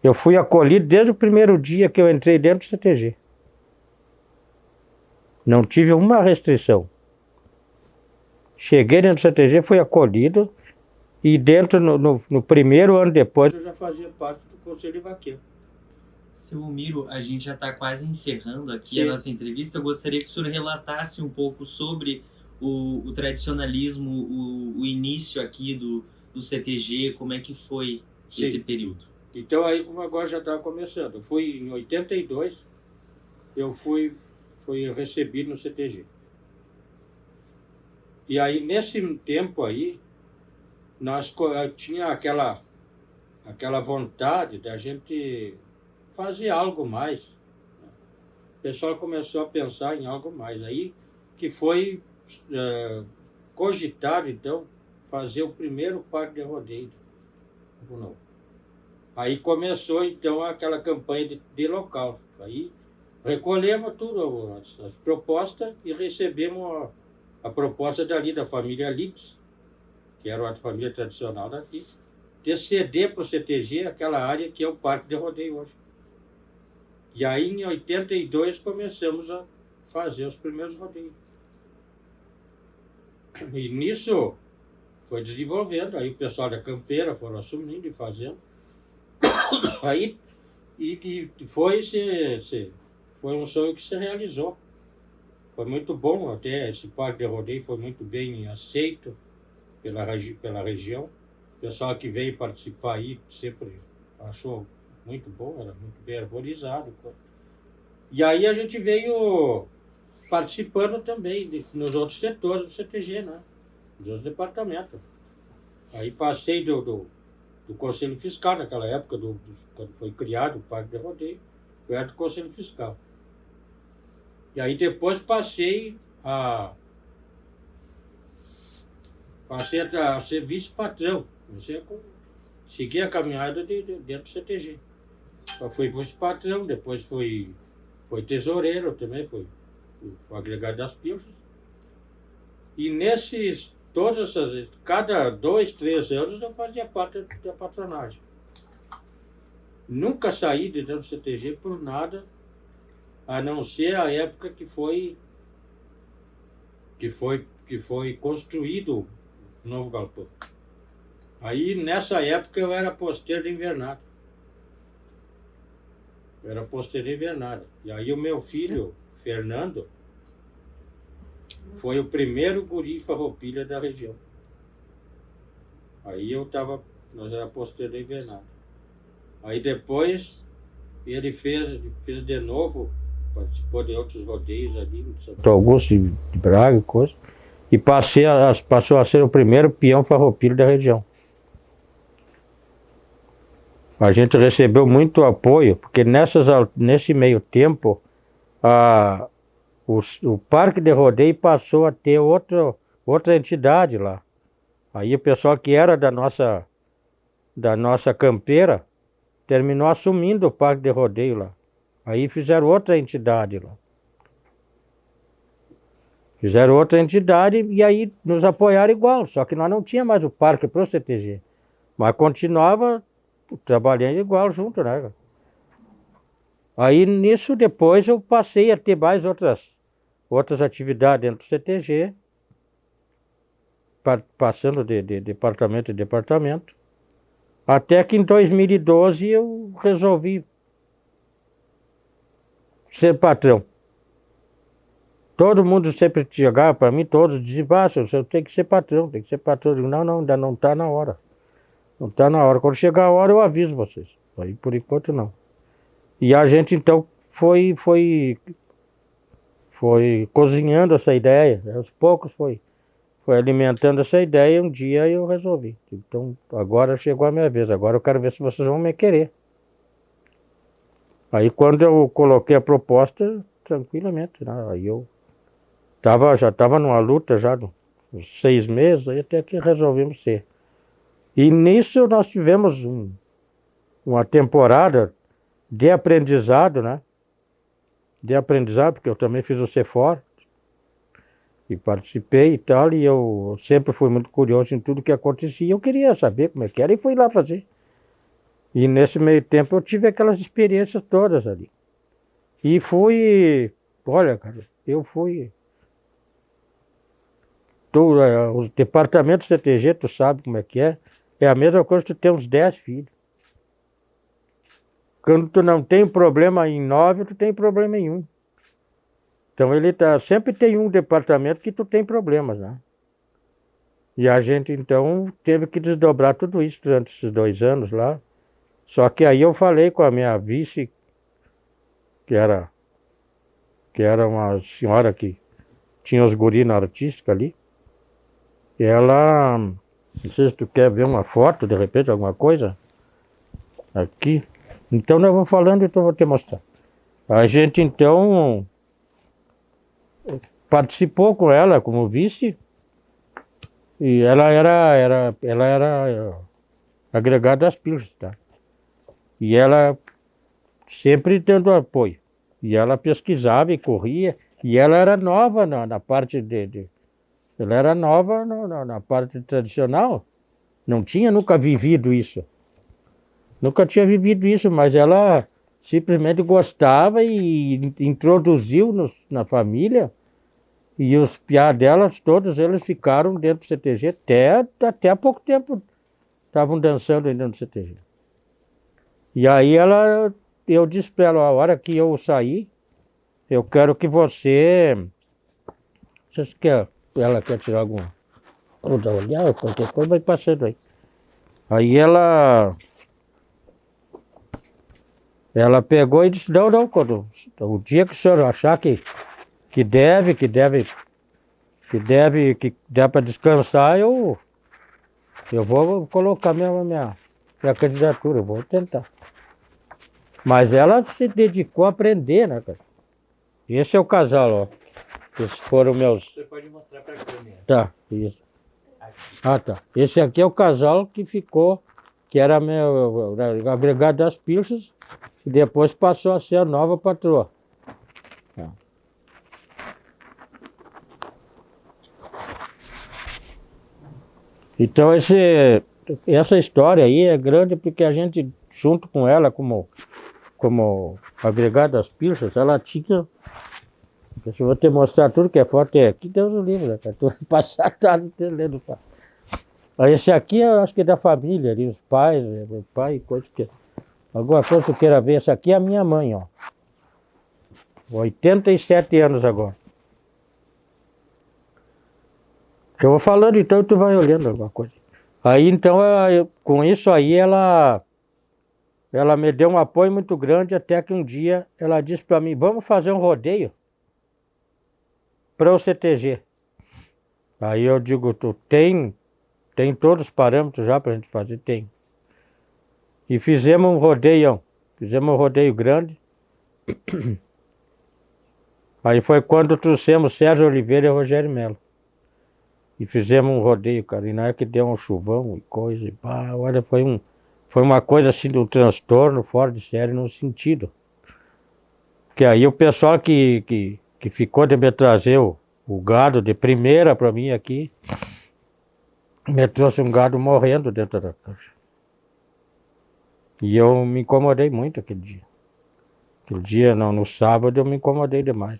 eu fui acolhido desde o primeiro dia que eu entrei dentro do CTG. Não tive uma restrição. Cheguei dentro do CTG, fui acolhido, e dentro, no primeiro ano depois, eu já fazia parte do Conselho Vaqueiro. Seu Miro, a gente já está quase encerrando aqui a nossa entrevista. Eu gostaria que o senhor relatasse um pouco sobre o tradicionalismo, o início aqui do CTG, como é que foi esse período? Então aí, como agora já estava começando, fui em 82, eu fui recebido no CTG. E aí, nesse tempo aí, nós tinha aquela vontade da gente fazer algo mais. O pessoal começou a pensar em algo mais. Aí que foi cogitado, então, fazer o primeiro parque de rodeio. Aí começou, então, aquela campanha de local. Aí recolhemos tudo, as propostas, e recebemos a proposta dali da família Lips, que era uma família tradicional daqui, de ceder para o CTG aquela área que é o Parque de Rodeio hoje. E aí, em 82, começamos a fazer os primeiros rodeios. E nisso foi desenvolvendo, aí o pessoal da campeira foram assumindo e fazendo. Aí, e foi um sonho que se realizou. Foi muito bom, até esse parque de rodeio foi muito bem aceito pela região. O pessoal que veio participar aí sempre achou muito bom, era muito bem arborizado. E aí a gente veio participando também nos outros setores do CTG, né? Nos outros departamentos. Aí passei do Conselho Fiscal naquela época, quando foi criado o Parque de Rodeio, eu era do Conselho Fiscal. E aí depois passei a ser vice-patrão. Segui a caminhada dentro do CTG. Então fui vice-patrão, depois foi tesoureiro também, foi agregado das pilhas. E cada 2, 3 anos eu fazia parte da patronagem. Nunca saí de dentro do CTG por nada, a não ser a época que foi construído o novo galpão. Aí, nessa época, eu era posteiro de invernada. E aí o meu filho, Fernando, foi o primeiro guri farroupilha da região. Aí nós era posteiro de invernada. Aí depois ele fez de novo, participou de outros rodeios ali no Santo Augusto de Braga e coisa, e passou a ser o primeiro peão farroupilha da região. A gente recebeu muito apoio, porque nesse meio tempo o Parque de Rodeio passou a ter outra entidade lá. Aí o pessoal que era da nossa campeira terminou assumindo o Parque de Rodeio lá. Aí fizeram outra entidade lá. E aí nos apoiaram igual, só que nós não tínhamos mais o parque para o CTG. Mas continuava trabalhando igual junto, né? Aí nisso depois eu passei a ter mais outras atividades dentro do CTG, passando de departamento em departamento, até que em 2012 eu resolvi ser patrão. Todo mundo sempre chegava para mim, todos diziam, eu tenho que ser patrão, Eu digo, não, ainda não está na hora. Não está na hora. Quando chegar a hora eu aviso vocês. Aí por enquanto não. E a gente então foi cozinhando essa ideia, aos poucos foi alimentando essa ideia, e um dia eu resolvi. Então agora chegou a minha vez, agora eu quero ver se vocês vão me querer. Aí quando eu coloquei a proposta, tranquilamente, né? Aí eu já estava numa luta já uns 6 meses, aí até que resolvemos ser. E nisso nós tivemos uma temporada de aprendizado, né? Porque eu também fiz o CEFOR e participei e tal, e eu sempre fui muito curioso em tudo que acontecia, eu queria saber como é que era e fui lá fazer. E nesse meio tempo eu tive aquelas experiências todas ali. E olha, cara, o departamento CTG, tu sabe como é que é a mesma coisa que tu ter uns 10 filhos. Quando tu não tem problema em 9, tu tem problema em 1. Então sempre tem um departamento que tu tem problemas, né? E a gente então teve que desdobrar tudo isso durante esses 2 anos lá. Só que aí eu falei com a minha vice, que era uma senhora que tinha os guris na artística ali. E ela, não sei se tu quer ver uma foto, de repente, alguma coisa, aqui. Então nós vamos falando, então eu vou te mostrar. A gente então participou com ela como vice, e ela era agregada às pilhas, tá? E ela sempre dando apoio. E ela pesquisava e corria, e ela era nova na parte ela era nova na parte tradicional, não tinha nunca vivido isso. Nunca tinha vivido isso, mas ela simplesmente gostava e introduziu na família. E os piá delas, todos eles ficaram dentro do CTG até há pouco tempo. Estavam dançando dentro do CTG. E aí eu disse para ela, a hora que eu sair, eu quero que você... Você quer, ela quer tirar algum... Ou dar uma olhada, qualquer coisa, vai passando aí. Aí ela pegou e disse, não, o dia que o senhor achar que dá para descansar, eu vou colocar minha candidatura, eu vou tentar. Mas ela se dedicou a aprender, né, cara? Esse é o casal, ó. Esses foram meus... Você pode mostrar para a câmera. Tá, isso. Ah, tá. Esse aqui é o casal que ficou, que era meu agregado das pilchas, e depois passou a ser a nova patroa. Tá. Então essa história aí é grande porque a gente, junto com ela, como agregado das pilchas, ela tinha... Se eu vou te mostrar tudo que é foto, é aqui, Deus o livre, né? Tu vai passar a tarde lendo. Aí esse aqui eu acho que é da família ali, os pais, meu pai, coisa que... Alguma coisa que tu queira ver, essa aqui é a minha mãe, ó. 87 anos agora. Eu vou falando então e tu vai olhando alguma coisa. Aí então, com isso aí, ela me deu um apoio muito grande, até que um dia ela disse para mim, vamos fazer um rodeio para o CTG. Aí eu digo, tu tem todos os parâmetros já para a gente fazer? Tem. E fizemos um rodeio grande. Aí foi quando trouxemos Sérgio Oliveira e Rogério Melo. E fizemos um rodeio, cara, e na época deu um chuvão e coisa, e pá, olha, foi uma coisa assim de um transtorno fora de série no sentido. Porque aí o pessoal que ficou de me trazer o gado de primeira para mim aqui, me trouxe um gado morrendo dentro da caixa. E eu me incomodei muito aquele dia. Aquele dia, não, no sábado eu me incomodei demais.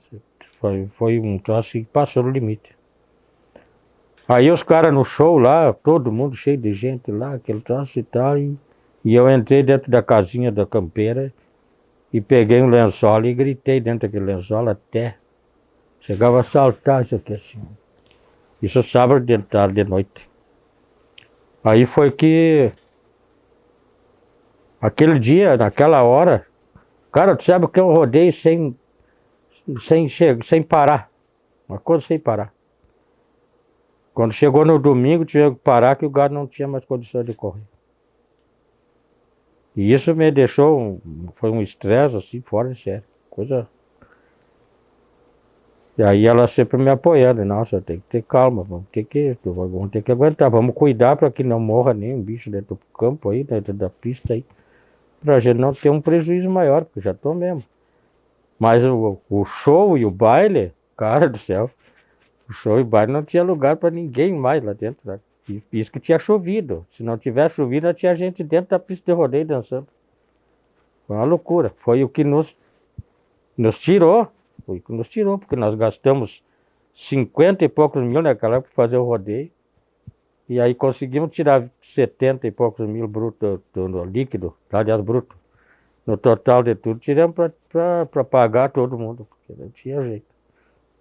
Foi um troço que passou no limite. Aí os caras no show lá, todo mundo cheio de gente lá, aquele troço e tal, e eu entrei dentro da casinha da campeira e peguei um lençol e gritei dentro daquele lençol até chegava a saltar isso aqui assim. Isso sábado de tarde, de noite. Aí foi que aquele dia, naquela hora, cara, tu sabe o que eu rodei sem parar. Uma coisa sem parar. Quando chegou no domingo, tive que parar que o gado não tinha mais condição de correr. E isso me deixou, foi um estresse assim, fora de série. Coisa... E aí ela sempre me apoiando, nossa, tem que ter calma, vamos ter que aguentar, vamos cuidar para que não morra nenhum bicho dentro do campo aí, dentro da pista aí, pra gente não ter um prejuízo maior, porque já tô mesmo. Mas o show e o baile, cara do céu, o show e o baile não tinha lugar para ninguém mais lá dentro, né? E isso que tinha chovido. Se não tivesse chovido, não tinha gente dentro da pista de rodeio dançando. Foi uma loucura. Foi o que nos tirou. Foi o que nos tirou, porque nós gastamos 50 e poucos mil naquela época para fazer o rodeio. E aí conseguimos tirar 70 e poucos mil bruto do líquido, aliás, bruto. No total de tudo, tiramos para pagar todo mundo, porque não tinha jeito.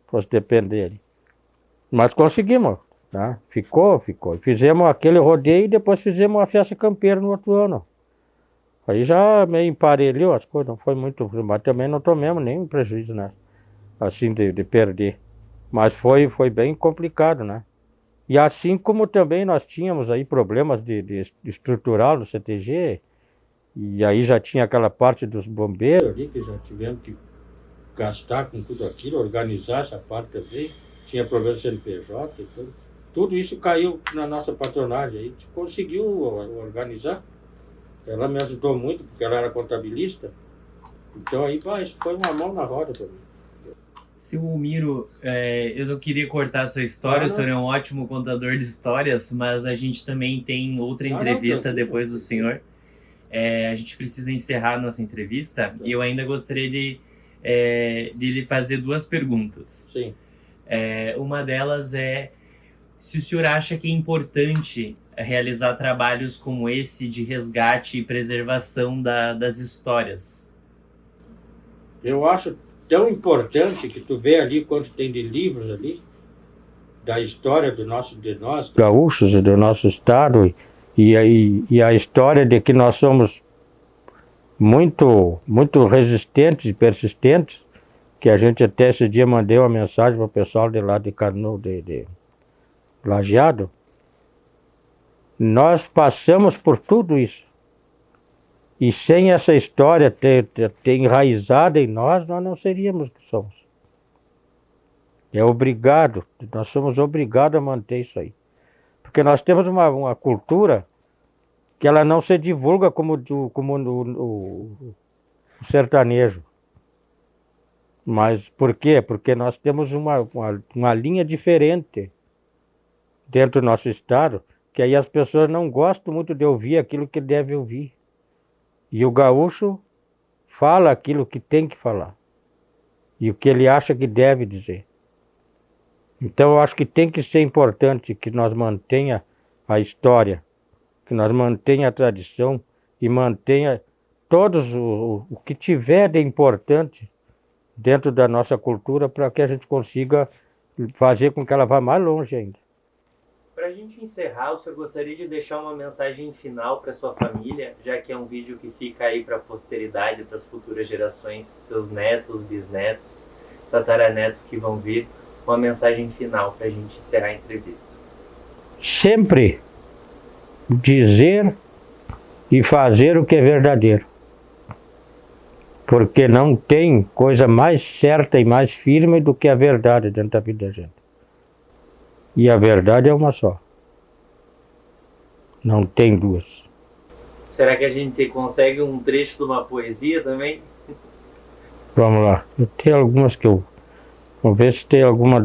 Fosse depender ali. Mas conseguimos, tá? Ficou. Fizemos aquele rodeio e depois fizemos uma festa campeira no outro ano. Aí já meio emparelhou as coisas, não foi muito, mas também não tomamos nenhum prejuízo, né? Assim de perder. Mas foi bem complicado, né? E assim como também nós tínhamos aí problemas de estrutural no CTG, e aí já tinha aquela parte dos bombeiros ali, que já tivemos que gastar com tudo aquilo, organizar essa parte também. Tinha problema do CNPJ e tudo. Tudo isso caiu na nossa patronagem. A gente conseguiu organizar. Ela me ajudou muito, porque ela era contabilista. Então aí, isso foi uma mão na roda para mim. Seu Miro, eu não queria cortar a sua história, o senhor é um ótimo contador de histórias, mas a gente também tem outra entrevista depois do senhor. A gente precisa encerrar a nossa entrevista e eu ainda gostaria de lhe fazer duas perguntas. Sim. Uma delas é se o senhor acha que é importante realizar trabalhos como esse de resgate e preservação das histórias. Eu acho tão importante que tu vê ali quanto tem de livros ali, da história de nós gaúchos e do nosso estado, e a história de que nós somos muito resistentes e persistentes, que a gente até esse dia mandei uma mensagem para o pessoal de lá de Canoa, de Lajeado. Nós passamos por tudo isso. E sem essa história ter enraizada em nós não seríamos o que somos. Nós somos obrigados a manter isso aí. Porque nós temos uma cultura que ela não se divulga como o sertanejo. Mas por quê? Porque nós temos uma linha diferente dentro do nosso estado, que aí as pessoas não gostam muito de ouvir aquilo que deve ouvir. E o gaúcho fala aquilo que tem que falar. E o que ele acha que deve dizer. Então eu acho que tem que ser importante que nós mantenha a história, que nós mantenha a tradição e mantenha todos o que tiver de importante dentro da nossa cultura para que a gente consiga fazer com que ela vá mais longe ainda. Para a gente encerrar, o senhor gostaria de deixar uma mensagem final para sua família, já que é um vídeo que fica aí para a posteridade, para as futuras gerações, seus netos, bisnetos, tataranetos que vão vir, uma mensagem final para a gente encerrar a entrevista. Sempre dizer e fazer o que é verdadeiro. Porque não tem coisa mais certa e mais firme do que a verdade dentro da vida da gente. E a verdade é uma só. Não tem duas. Será que a gente consegue um trecho de uma poesia também? Vamos lá. Eu tenho algumas que eu... Vamos ver se tem alguma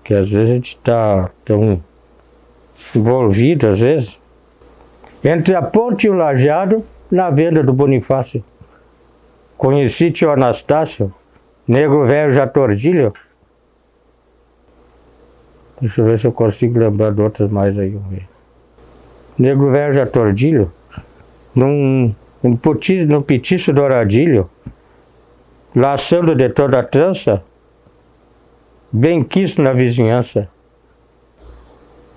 que às vezes a gente está tão envolvido, às vezes. Entre a ponte e o lajeado, na venda do Bonifácio. Conheci tio Anastácio, negro velho já tordilho. Deixa eu ver se eu consigo lembrar de outras mais aí. Negro velho já tordilho, no petiço douradilho, laçando de toda a trança, bem quisto na vizinhança.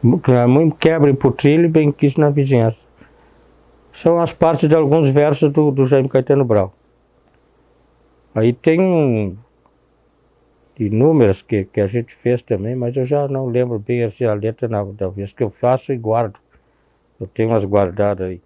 Muito quebra e putrilho, bem quisto na vizinhança. São as partes de alguns versos do Jaime Caetano Brau. Aí tem inúmeras que a gente fez também, mas eu já não lembro bem assim, a letra da vez que eu faço e guardo. Eu tenho umas guardadas aí.